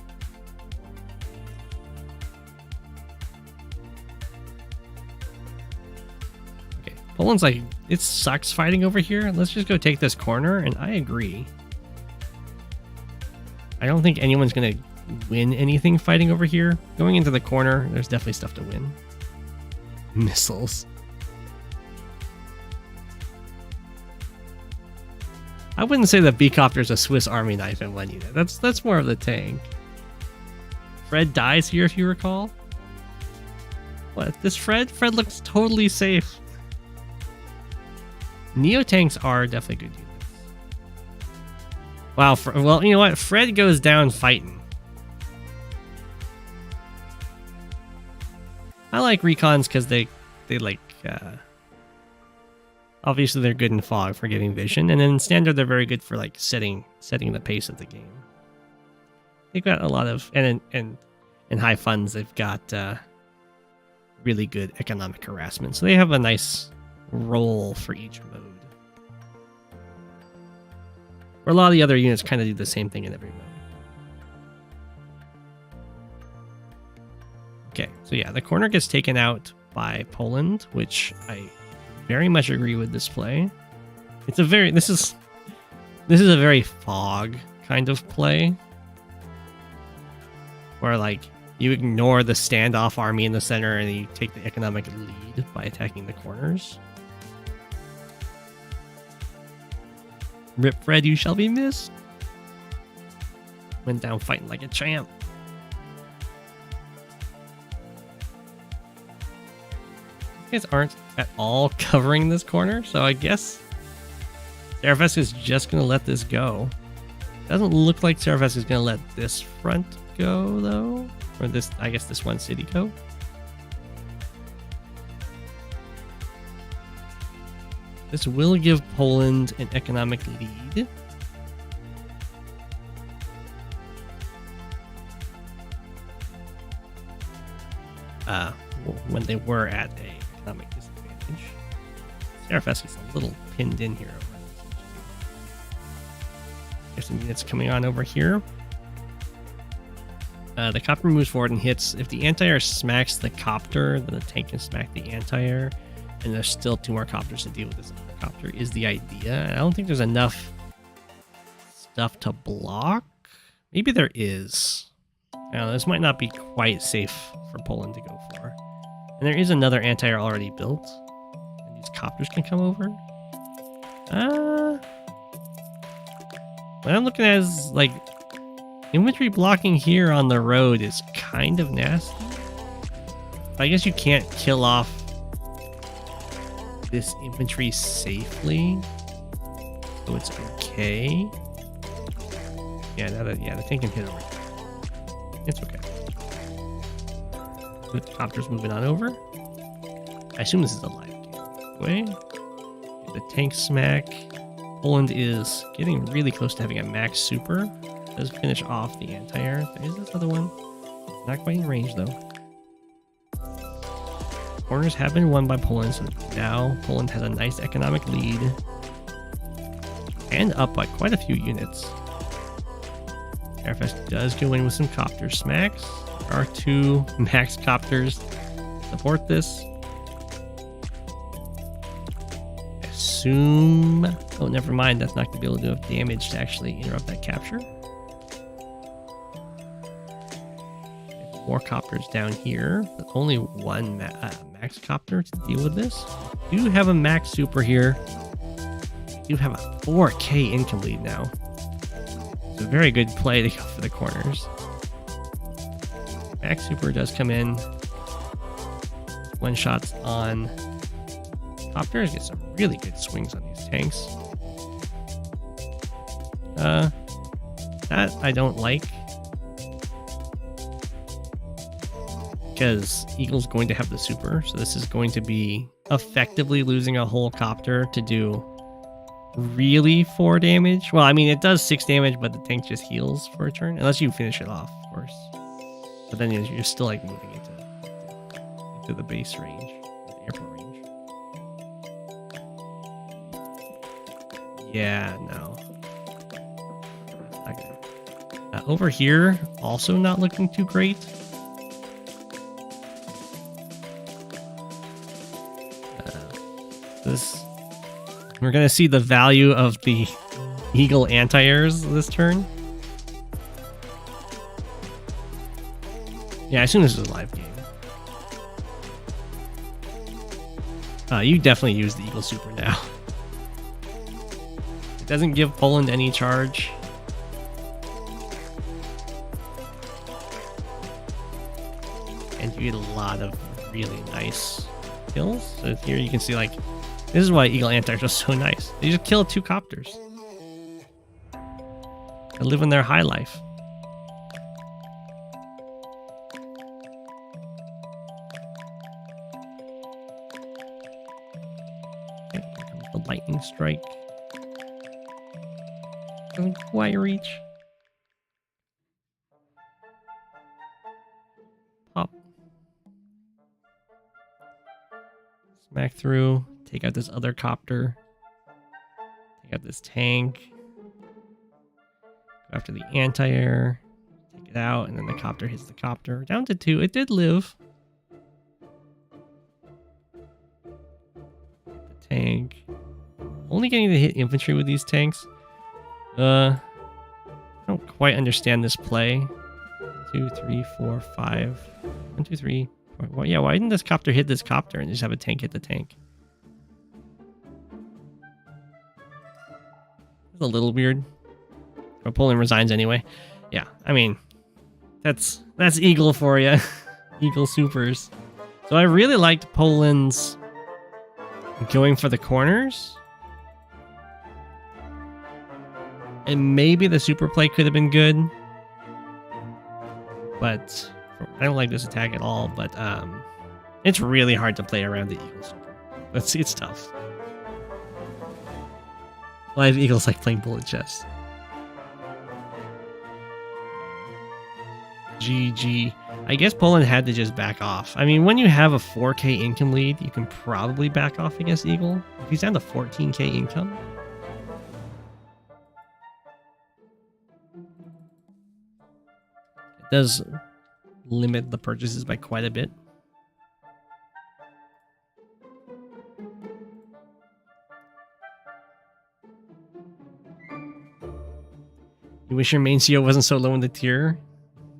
Okay, Poland's like, it sucks fighting over here. Let's just go take this corner, and I agree. I don't think anyone's going to win anything fighting over here. Going into the corner, there's definitely stuff to win. Missiles. I wouldn't say that B-Copter is a Swiss Army knife in one unit. That's more of the tank. Fred dies here, if you recall. What? This Fred? Fred looks totally safe. Neo-tanks are definitely good units. Wow, well, you know what? Fred goes down fighting. I like recons because they like... obviously, they're good in fog for getting vision, and then in standard, they're very good for like setting the pace of the game. They've got a lot of, and in high funds, they've got really good economic harassment, so they have a nice role for each mode. Where a lot of the other units kind of do the same thing in every mode. Okay, so yeah, the corner gets taken out by Poland, which I very much agree with this play. It's a very this is a very fog kind of play, where like you ignore the standoff army in the center and you take the economic lead by attacking the corners. Rip Fred, you shall be missed. Went down fighting like a champ. Guys aren't at all covering this corner, so I guess Seraphesque is just going to let this go. Doesn't look like Seraphesque is going to let this front go, though. Or this, I guess this one city go. This will give Poland an economic lead. When they were at a economic disadvantage. Seraphesque is a little pinned in here. There's some units coming on over here. The copter moves forward and hits. If the anti-air smacks the copter, then the tank can smack the anti-air. And there's still 2 more copters to deal with this other copter is the idea. I don't think there's enough stuff to block. Maybe there is. Now, this might not be quite safe for Poland to go for. And there is another anti-air already built. And these copters can come over. What I'm looking at is, like, infantry blocking here on the road is kind of nasty. But I guess you can't kill off this infantry safely. So it's okay. Yeah, the tank can hit over. It's okay. The copter's moving on over. I assume this is a live game. Wait. The tank smack. Poland is getting really close to having a max super. Does finish off the anti-air. There is this other one. Not quite in range though. Corners have been won by Poland, so now Poland has a nice economic lead. And up by quite a few units. Seraphesque does go in with some copter smacks. There are 2 max copters support this. Assume... Oh, never mind. That's not going to be able to do enough damage to actually interrupt that capture. More copters down here, but only 1 max copter to deal with this. We do have a max super here. We do have a 4K income lead now. It's a very good play to go for the corners. Max super does come in. 1 shots on copters. Get some really good swings on these tanks. That I don't like. Because Eagle's going to have the super, so this is going to be effectively losing a whole copter to do really 4 damage. Well, I mean, it does 6 damage, but the tank just heals for a turn, unless you finish it off, of course. But then you're still like moving into the base range, the airport range. Yeah, no. Okay. Over here, also not looking too great. We're going to see the value of the Eagle anti-airs this turn. Yeah, I assume this is a live game. You definitely use the Eagle super now. It doesn't give Poland any charge. And you get a lot of really nice kills. So here you can see, like, this is why Eagle anti-airs are so nice. They just kill 2 copters. They're living their high life. Okay, here comes the lightning strike. Doesn't quite reach. Pop. Smack through. Take out this other copter. Take out this tank. Go after the anti-air. Take it out, and then the copter hits the copter. Down to 2. It did live. The tank. Only getting to hit infantry with these tanks. I don't quite understand this play. 1, 2, 3, 4, 5. 1, 2, 3, 4. Well, yeah, why didn't this copter hit this copter and just have a tank hit the tank? A little weird. But Poland resigns anyway. Yeah, I mean, that's Eagle for you. Eagle supers. So I really liked Poland's going for the corners. And maybe the super play could have been good. But I don't like this attack at all. But it's really hard to play around the Eagle super. It's tough. Live Eagle's like playing bullet chess. GG. I guess Poland had to just back off. I mean, when you have a 4K income lead, you can probably back off against Eagle. If he's down to 14K income. It does limit the purchases by quite a bit. You wish your main CO wasn't so low in the tier?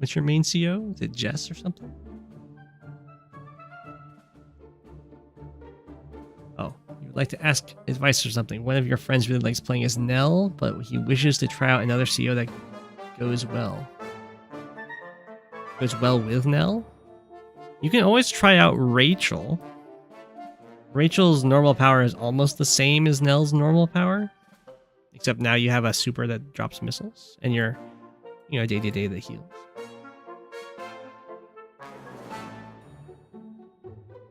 What's your main CO? Is it Jess or something? Oh, you would like to ask advice or something. One of your friends really likes playing as Nell, but he wishes to try out another CO that goes well. Goes well with Nell? You can always try out Rachel. Rachel's normal power is almost the same as Nell's normal power. Except now you have a super that drops missiles. And you're, day-to-day that heals.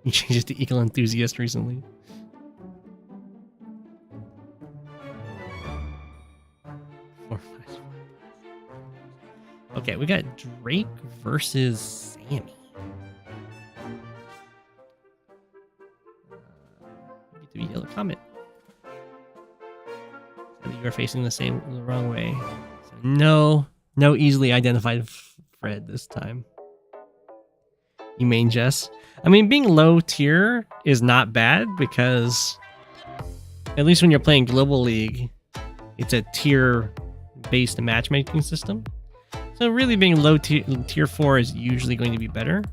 You changed it to Eagle Enthusiast recently. Okay, we got Drake versus Sammy. Get to be yellow comment. So you are facing the wrong way. So no easily identified Fred this time. You main Jess. I mean, being low tier is not bad because at least when you're playing Global League, it's a tier-based matchmaking system. So really being low tier 4 is usually going to be better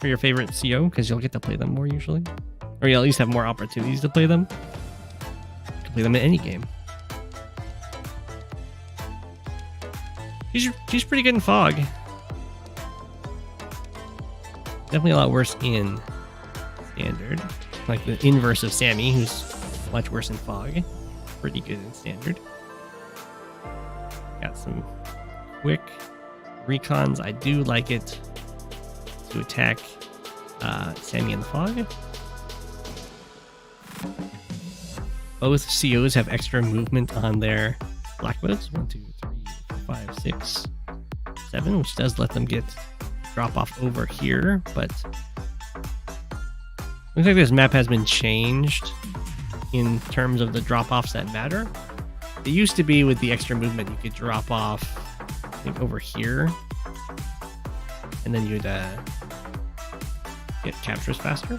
for your favorite CO because you'll get to play them more usually. Or you'll at least have more opportunities to play them. You can play them in any game. She's pretty good in Fog. Definitely a lot worse in Standard. Like the inverse of Sammy, who's much worse in Fog. Pretty good in Standard. Got some quick recons. I do like it to attack Sammy in the Fog. Both COs have extra movement on their Blackboats. 1, 2, 3, 4, 5, 6, 7, which does let them get drop off over here, but looks like this map has been changed in terms of the drop-offs that matter. It used to be with the extra movement you could drop off, I think, over here, and then you'd get captures faster.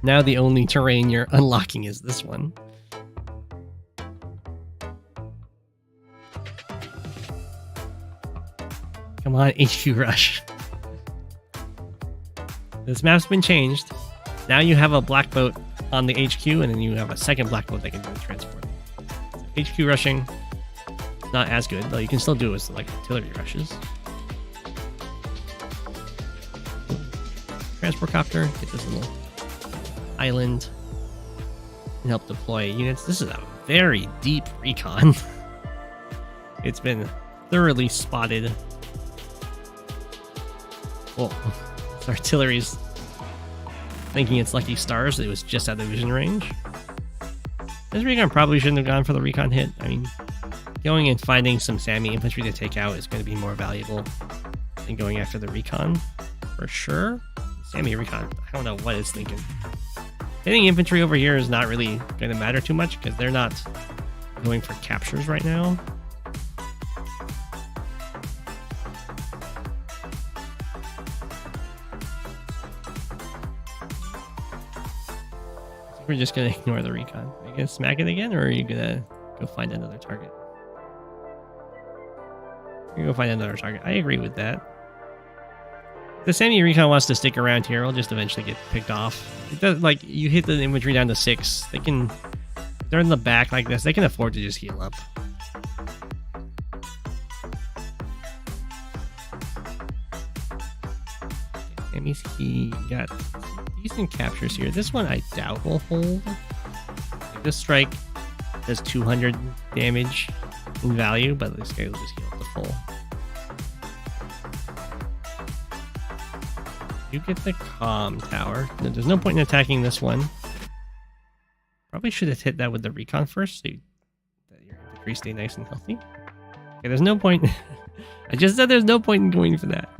Now the only terrain you're unlocking is this one. Come on, HQ rush. This map's been changed. Now you have a black boat on the HQ, and then you have a second black boat that can do the transport. So HQ rushing, not as good, though you can still do it with like artillery rushes. Transport copter, get this little island, and help deploy units. This is a very deep recon. It's been thoroughly spotted. Well, artillery's thinking it's lucky stars. It was just out of vision range. This recon probably shouldn't have gone for the recon hit. I mean, going and finding some Sammy infantry to take out is going to be more valuable than going after the recon, for sure. Sammy recon, I don't know what it's thinking. Hitting infantry over here is not really going to matter too much because they're not going for captures right now. We're just gonna ignore the recon. Are you gonna smack it again, or are you gonna go find another target? You're gonna go find another target. I agree with that. If the Sammy recon wants to stick around here, it'll just eventually get picked off. It does, like, you hit the infantry down to 6. They can, if they're in the back like this, they can afford to just heal up. Sammy's he got decent captures here. This one I doubt will hold. Like, this strike does 200 damage in value, but this guy will just heal up to full. You get the comm tower. There's no point in attacking this one. Probably should have hit that with the recon first, so that your infantry stay nice and healthy. Okay, there's no point. I just said there's no point in going for that.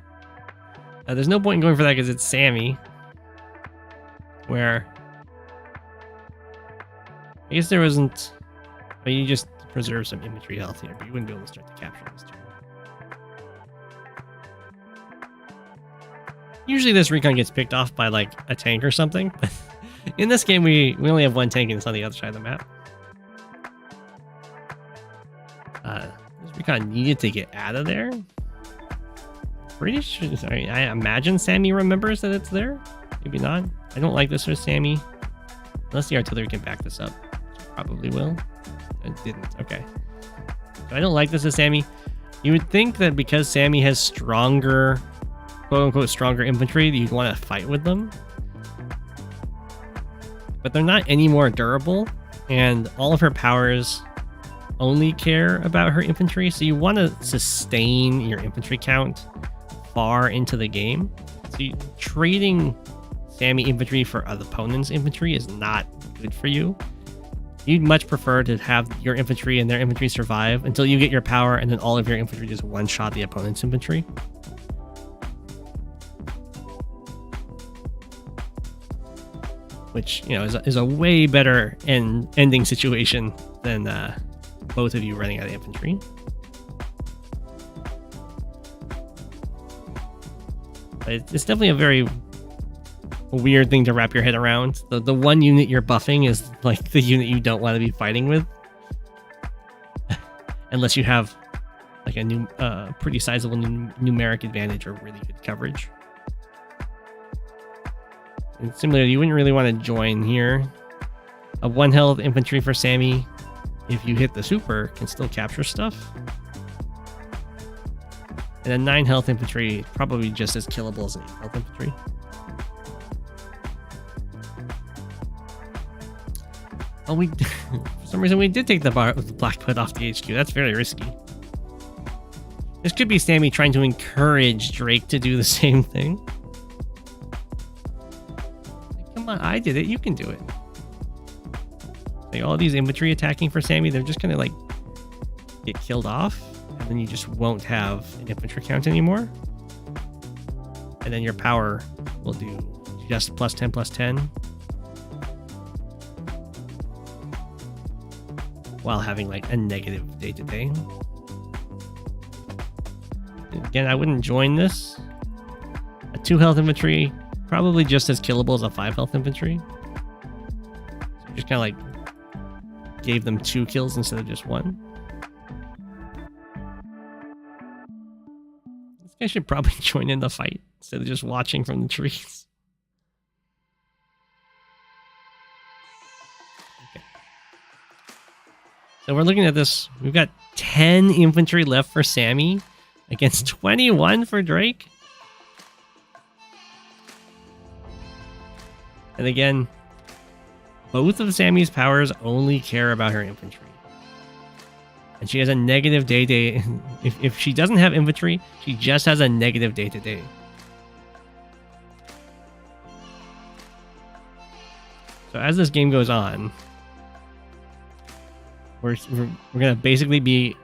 There's no point in going for that because it's Sammy. Where I guess there wasn't. But you just preserve some infantry health here, but you wouldn't be able to start to capture this turn. Usually this recon gets picked off by like a tank or something, but in this game we only have one tank and it's on the other side of the map. This We kind of needed to get out of there. Pretty sure. Sorry, I imagine Sammy remembers that it's there. Maybe not. I don't like this for Sammy. Unless the artillery can back this up. Probably will. It didn't. Okay. So I don't like this as Sammy. You would think that because Sammy has stronger, quote-unquote, stronger infantry, you'd want to fight with them. But they're not any more durable, and all of her powers only care about her infantry, so you want to sustain your infantry count far into the game. So trading Sammy infantry for other opponent's infantry is not good for you. You'd much prefer to have your infantry and their infantry survive until you get your power, and then all of your infantry just one-shot the opponent's infantry. Which, you know, is a way better ending situation than both of you running out of infantry. But it's definitely a very weird thing to wrap your head around. The one unit you're buffing is like the unit you don't want to be fighting with. Unless you have like a new pretty sizable numeric advantage or really good coverage. And similarly, you wouldn't really want to join here. A 1 health infantry for Sammy, if you hit the super, can still capture stuff. And a 9 health infantry, probably just as killable as an 8 health infantry. Oh, for some reason we did take the black put off the HQ. That's very risky. This could be Sammy trying to encourage Drake to do the same thing. Come on, I did it. You can do it. Like all these infantry attacking for Sammy, they're just gonna like get killed off, and then you just won't have an infantry count anymore. And then your power will do just +10/+10. While having like a negative day-to-day. Again, I wouldn't join this. A 2 health infantry, probably just as killable as a 5 health infantry. So you just kind of like gave them 2 kills instead of just 1. This guy should probably join in the fight instead of just watching from the trees. Okay. So we're looking at this. We've got 10 infantry left for Sammy against 21 for Drake. And again, both of Sammy's powers only care about her infantry. And she has a negative day-to-day. If she doesn't have infantry, she just has a negative day-to-day. So as this game goes on, we're going to basically be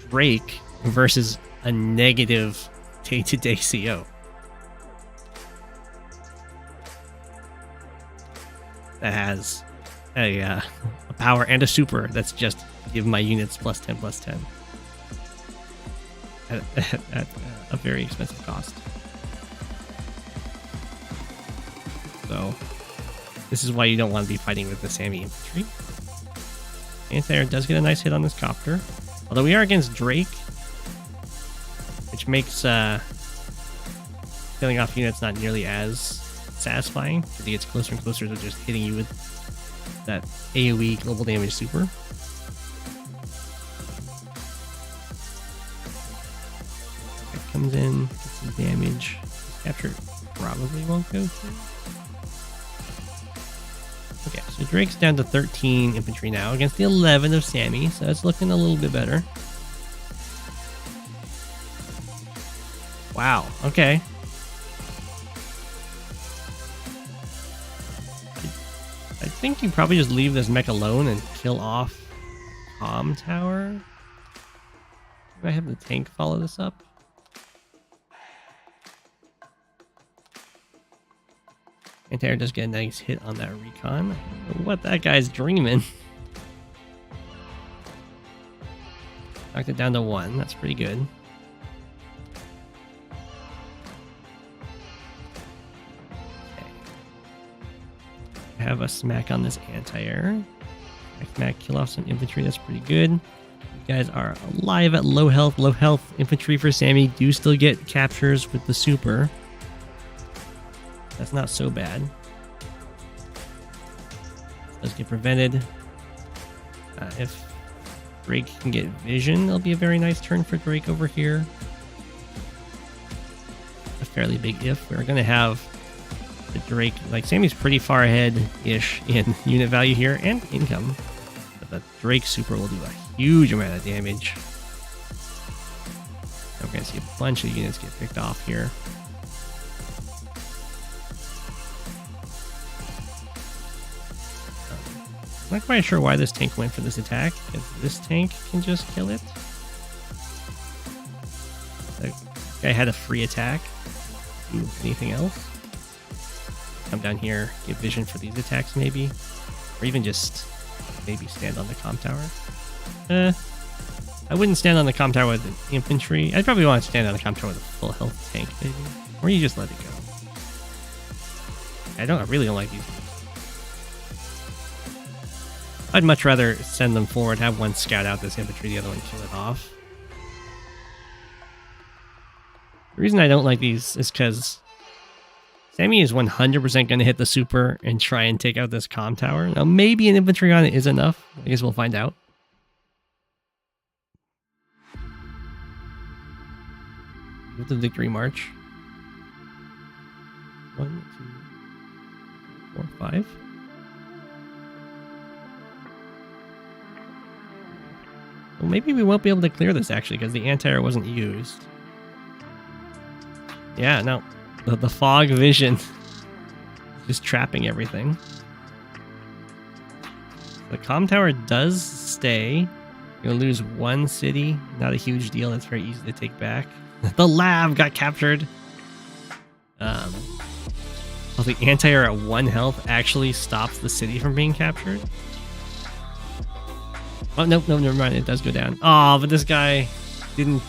Drake versus a negative day-to-day CO. That has a power and a super that's just give my units +10/+10 at a very expensive cost. So this is why you don't want to be fighting with the Sammy infantry. Anti-air does get a nice hit on this copter, although we are against Drake, which makes killing off units not nearly as satisfying because he gets closer and closer to just hitting you with that AoE global damage super. That comes in, gets some damage. Capture probably won't go through. Okay, so Drake's down to 13 infantry now against the 11 of Sammy, so it's looking a little bit better. Wow, okay. I think you probably just leave this mech alone and kill off Comm Tower. Do I have the tank follow this up? Anti-air does get a nice hit on that recon. What that guy's dreaming. Knocked it down to 1. That's pretty good. Have a smack on this anti-air. Smack, kill off some infantry. That's pretty good. guys are alive at low health. Low health infantry for Sammy do still get captures with the super. That's not so bad. Does get prevented. If Drake can get vision, it'll be a very nice turn for Drake over here. A fairly big if. We're going to have the Drake, like Sammy's pretty far ahead-ish in unit value here and income. But the Drake super will do a huge amount of damage. I'm going to see a bunch of units get picked off here. I'm not quite sure why this tank went for this attack, if this tank can just kill it. The guy had a free attack. Do anything else? Come down here, get vision for these attacks maybe. Or even just maybe stand on the comm tower. I wouldn't stand on the comm tower with an infantry. I'd probably want to stand on the comm tower with a full health tank maybe. Or you just let it go. I really don't like these. I'd much rather send them forward, have one scout out this infantry, the other one kill it off. The reason I don't like these is because Sammy is 100% going to hit the super and try and take out this comm tower. Now, maybe an infantry on it is enough. I guess we'll find out. With the victory march. 1, 2, 4, 5. Well, maybe we won't be able to clear this actually because the anti-air wasn't used. Yeah, no. The fog vision is trapping everything. The comm tower does stay. You're going to lose one city. Not a huge deal. That's very easy to take back. The lab got captured. Well, the anti-air at 1 health actually stops the city from being captured. Oh, no, never mind. It does go down. Oh, but this guy didn't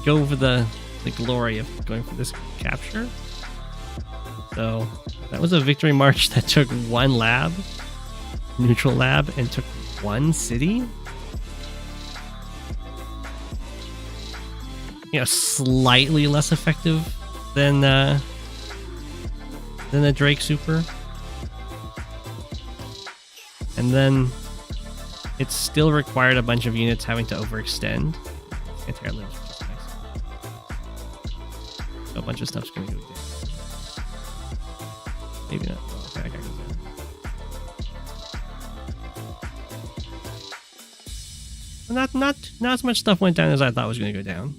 go for the glory of going for this capture. So that was a victory march that took 1 lab, neutral lab, and took 1 city. You know, slightly less effective than the Drake super. And then it still required a bunch of units having to overextend. Anti-air lives, which is nice. So a bunch of stuff's going to go down. Maybe not. Oh, okay, I gotta go down. Not as much stuff went down as I thought was going to go down.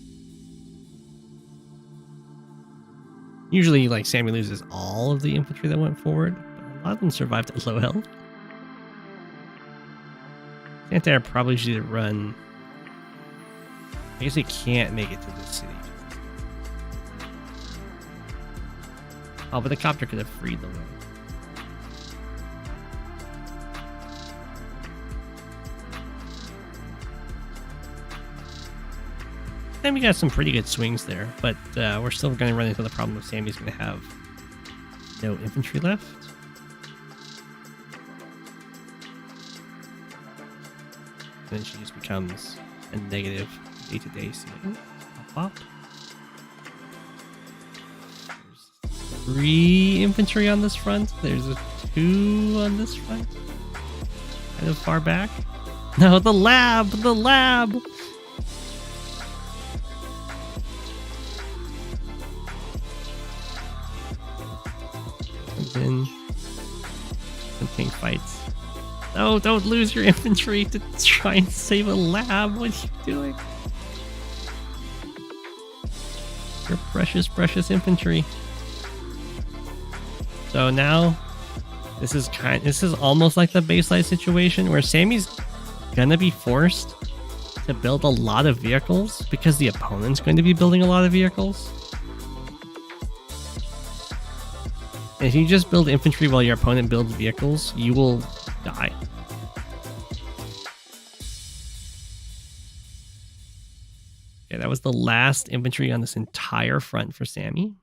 Usually, like, Sammy loses all of the infantry that went forward, but a lot of them survived at low health. Anti-air probably should run. I guess it can't make it to this city. Oh, but the copter could have freed the way. And we got some pretty good swings there, but we're still going to run into the problem of Sammy's going to have no infantry left. Then she just becomes a negative day-to-day scene. Pop, pop. There's 3 infantry on this front. There's a 2 on this front. Kind of far back. No, the lab! The lab! Comes in. Something fights. No, don't lose your infantry to try and save a lab. What are you doing? Your precious, precious infantry. So now, this is almost like the baseline situation where Sammy's gonna be forced to build a lot of vehicles because the opponent's going to be building a lot of vehicles. And if you just build infantry while your opponent builds vehicles, you will die. Okay, that was the last infantry on this entire front for Sammy.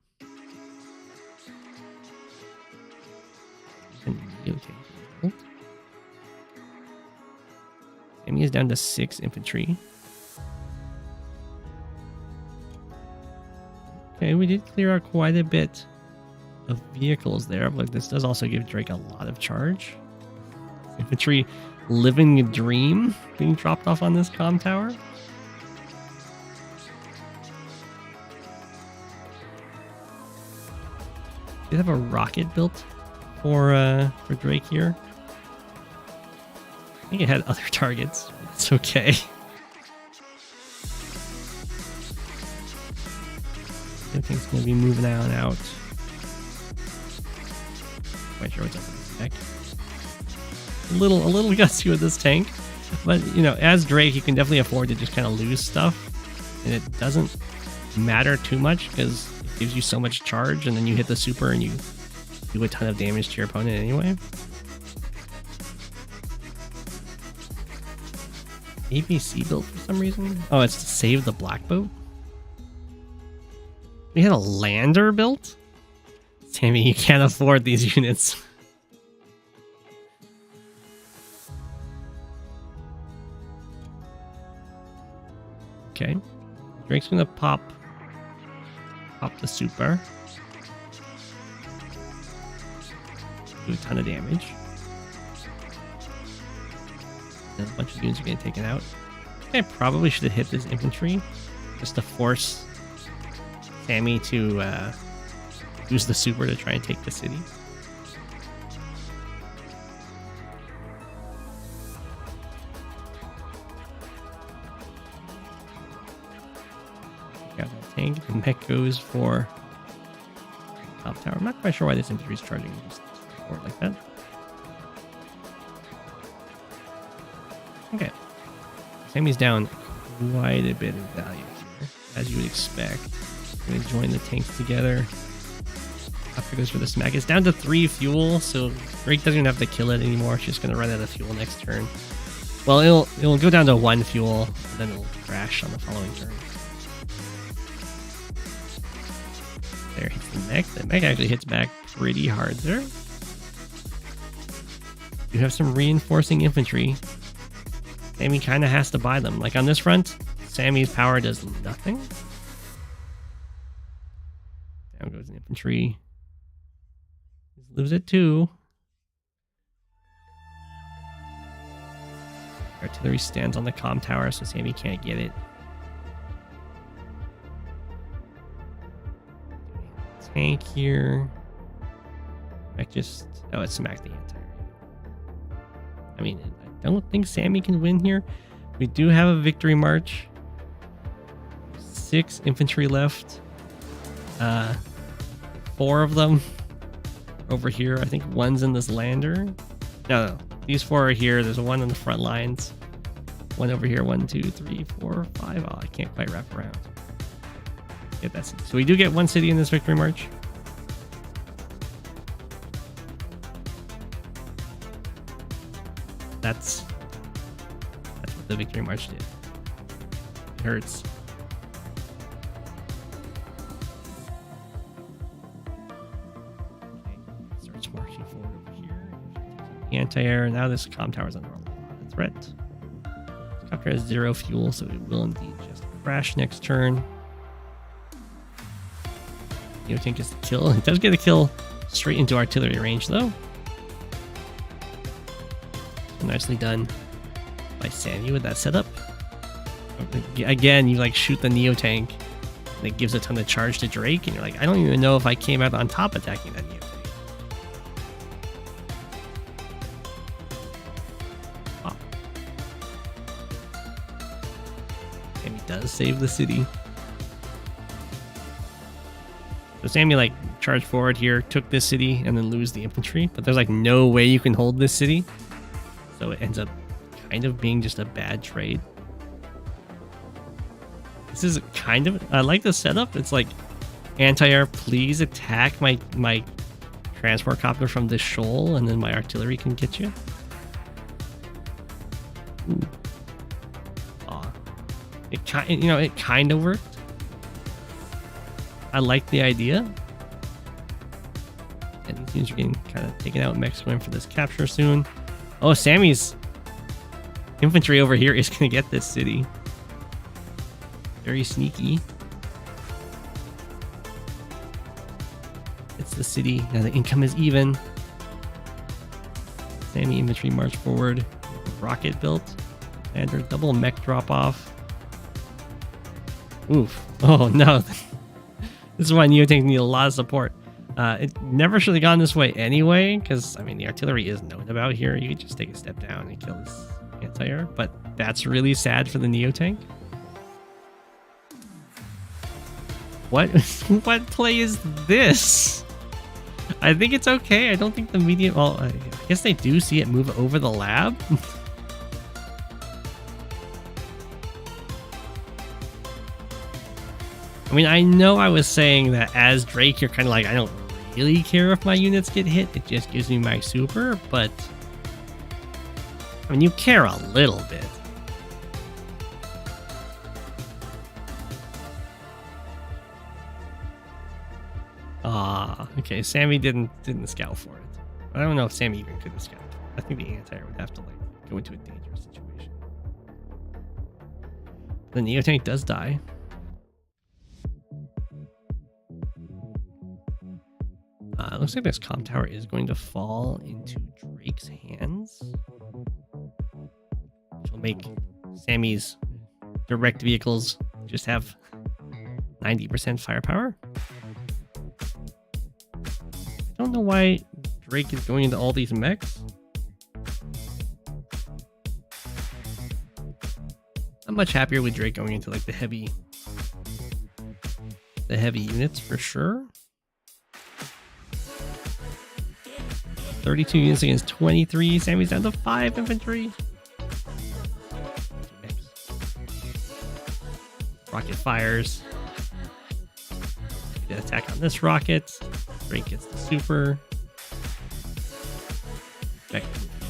Sammy is down to 6 infantry. Okay, we did clear out quite a bit of vehicles there, but this does also give Drake a lot of charge. Infantry living a dream being dropped off on this comm tower. Did have a rocket built for Drake here. I think it had other targets. It's okay. Everything's gonna be moving on out. Quite sure what's up with the deck. A little gutsy with this tank, but you know, as Drake, you can definitely afford to just kind of lose stuff, and it doesn't matter too much because it gives you so much charge, and then you hit the super and you do a ton of damage to your opponent anyway. ABC built for some reason. Oh, it's to save the black boat. We had a lander built? Sammy, you can't afford these units. Okay. Drake's gonna pop the super. Do a ton of damage. And a bunch of units are getting taken out. I probably should have hit this infantry just to force Sammy to use the super to try and take the city. Got that tank. The mech goes for top tower. I'm not quite sure why this infantry is charging just forward like that. Okay. Sammy's down quite a bit of value here, as you would expect. We're gonna join the tanks together. After goes for the smack. It's down to 3 fuel, so Drake doesn't even have to kill it anymore. It's just gonna run out of fuel next turn. Well, it'll go down to 1 fuel, and then it'll crash on the following turn. There hits the mech. The mech actually hits back pretty hard there. You have some reinforcing infantry. Sammy kind of has to buy them. Like on this front, Sammy's power does nothing. Down goes an infantry. Lose it too. Artillery stands on the comm tower, so Sammy can't get it. Tank here. I just... Oh, it smacked the anti-air. I mean, I don't think Sammy can win here. We do have a victory march. 6 infantry left. 4 of them over here. I think one's in this lander. No, these 4 are here. There's one in the front lines. One over here. 1, 2, 3, 4, 5. Oh, I can't quite wrap around. Get that city. So we do get 1 city in this victory march. That's what the victory march did. It hurts. Marching forward over here. Anti-air. Now this comm tower is under a lot of threat. This copter has 0 fuel, so it will indeed just crash next turn. Tank gets the kill. It does get a kill straight into artillery range, though. Nicely done by Sammy with that setup. Again, you like shoot the Neo tank, and it gives a ton of charge to Drake, and you're like, I don't even know if I came out on top attacking that Neo tank. Wow. Sammy does save the city. So Sammy like charged forward here, took this city, and then lose the infantry. But there's like no way you can hold this city. So it ends up kind of being just a bad trade. This is kind of... I like the setup. It's like, anti-air, please attack my transport copter from this shoal, and then my artillery can get you. Ooh. Aw. It kind of worked. I like the idea. And these units are getting kind of taken out in Mexico in for this capture soon. Oh, Sammy's infantry over here is going to get this city. Very sneaky. the city. Now the income is even. Sammy infantry march forward. Rocket built. Lander double mech drop off. Oof. Oh no. This is why Neotanks need a lot of support. It never should have gone this way anyway, because, I mean, the artillery is known about here. You could just take a step down and kill this anti-air, but that's really sad for the Neotank. What play is this? I think it's okay. I don't think the medium... Well, I guess they do see it move over the lab. I mean, I know I was saying that as Drake, you're kind of like, I don't really care if my units get hit. It just gives me my super, but... I mean, you care a little bit. Ah, okay. Sammy didn't scout for it. I don't know if Sammy even could have scouted. I think the anti-air would have to like go into a dangerous situation. The Neotank does die. It looks like this comm tower is going to fall into Drake's hands, which will make Sammy's direct vehicles just have 90% firepower. I don't know why Drake is going into all these mechs. I'm much happier with Drake going into like the heavy units for sure. 32 units against 23. Sammy's down to 5 infantry. Rocket fires. Get an attack on this rocket. Drake gets the super.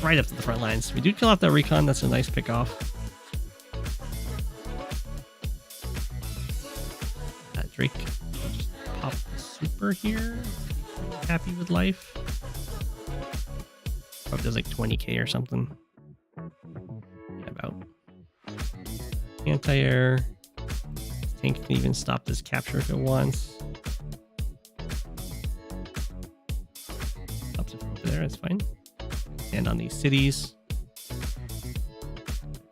Right up to the front lines. We do kill off that recon. That's a nice pick off. Drake just pop the super here. Happy with life. Probably does like 20k or something. Yeah, about. Anti-air. Tank can even stop this capture if it wants. Stops it from over there, that's fine. And on these cities.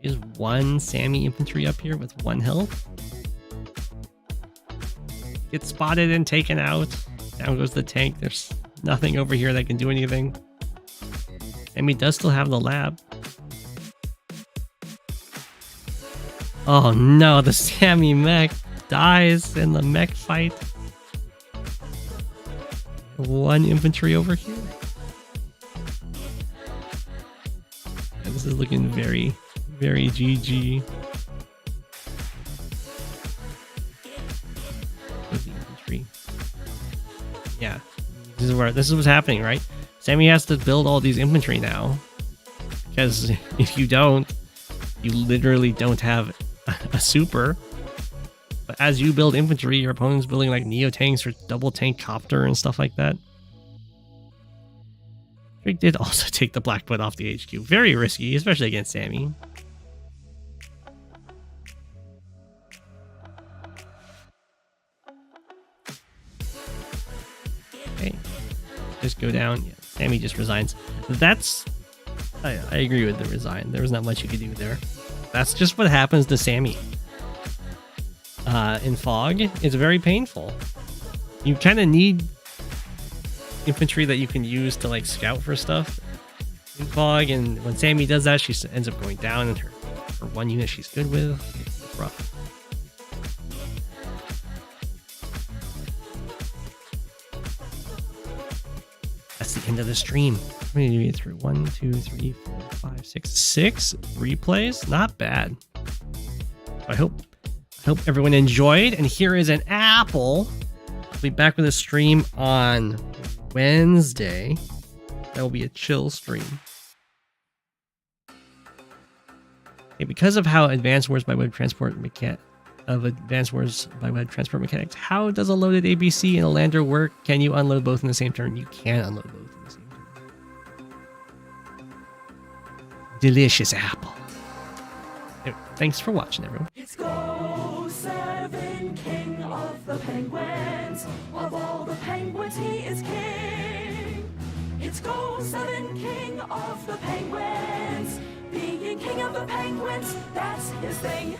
Is one Sammy infantry up here with 1 health. Gets spotted and taken out. Down goes the tank. There's nothing over here that can do anything. Sammy does still have the lab. Oh no, the Sammy mech dies in the mech fight. 1 infantry over here. And this is looking very, very GG. With the infantry. Yeah, this is what's happening, right? Sammy has to build all these infantry now, because if you don't, you literally don't have a super. But as you build infantry, your opponent's building like Neotanks or double tank copter and stuff like that. Drake did also take the Blackfoot off the HQ. Very risky, especially against Sammy. Okay, just go down. Yeah. Sammy just resigns. That's... I agree with the resign. There was not much you could do there. That's just what happens to Sammy. In Fog, it's very painful. You kind of need infantry that you can use to like scout for stuff in Fog, and when Sammy does that, she ends up going down, and her 1 unit she's good with. It's rough. That's the end of the stream. How many do we get through? 1, 2, 3, 4, 5, 6. 6 replays? Not bad. I hope everyone enjoyed. And here is an apple. I'll be back with a stream on Wednesday. That will be a chill stream. Okay, because of how Advanced Wars by Web Transport Mechanics, how does a loaded ABC and a lander work? Can you unload both in the same turn? You can unload both in the same turn. Delicious apple. Anyway, thanks for watching, everyone. It's Go7. Go7, king of the penguins. Of all the penguins, he is king. It's Go7, king of the penguins. Being king of the penguins, that's his thing.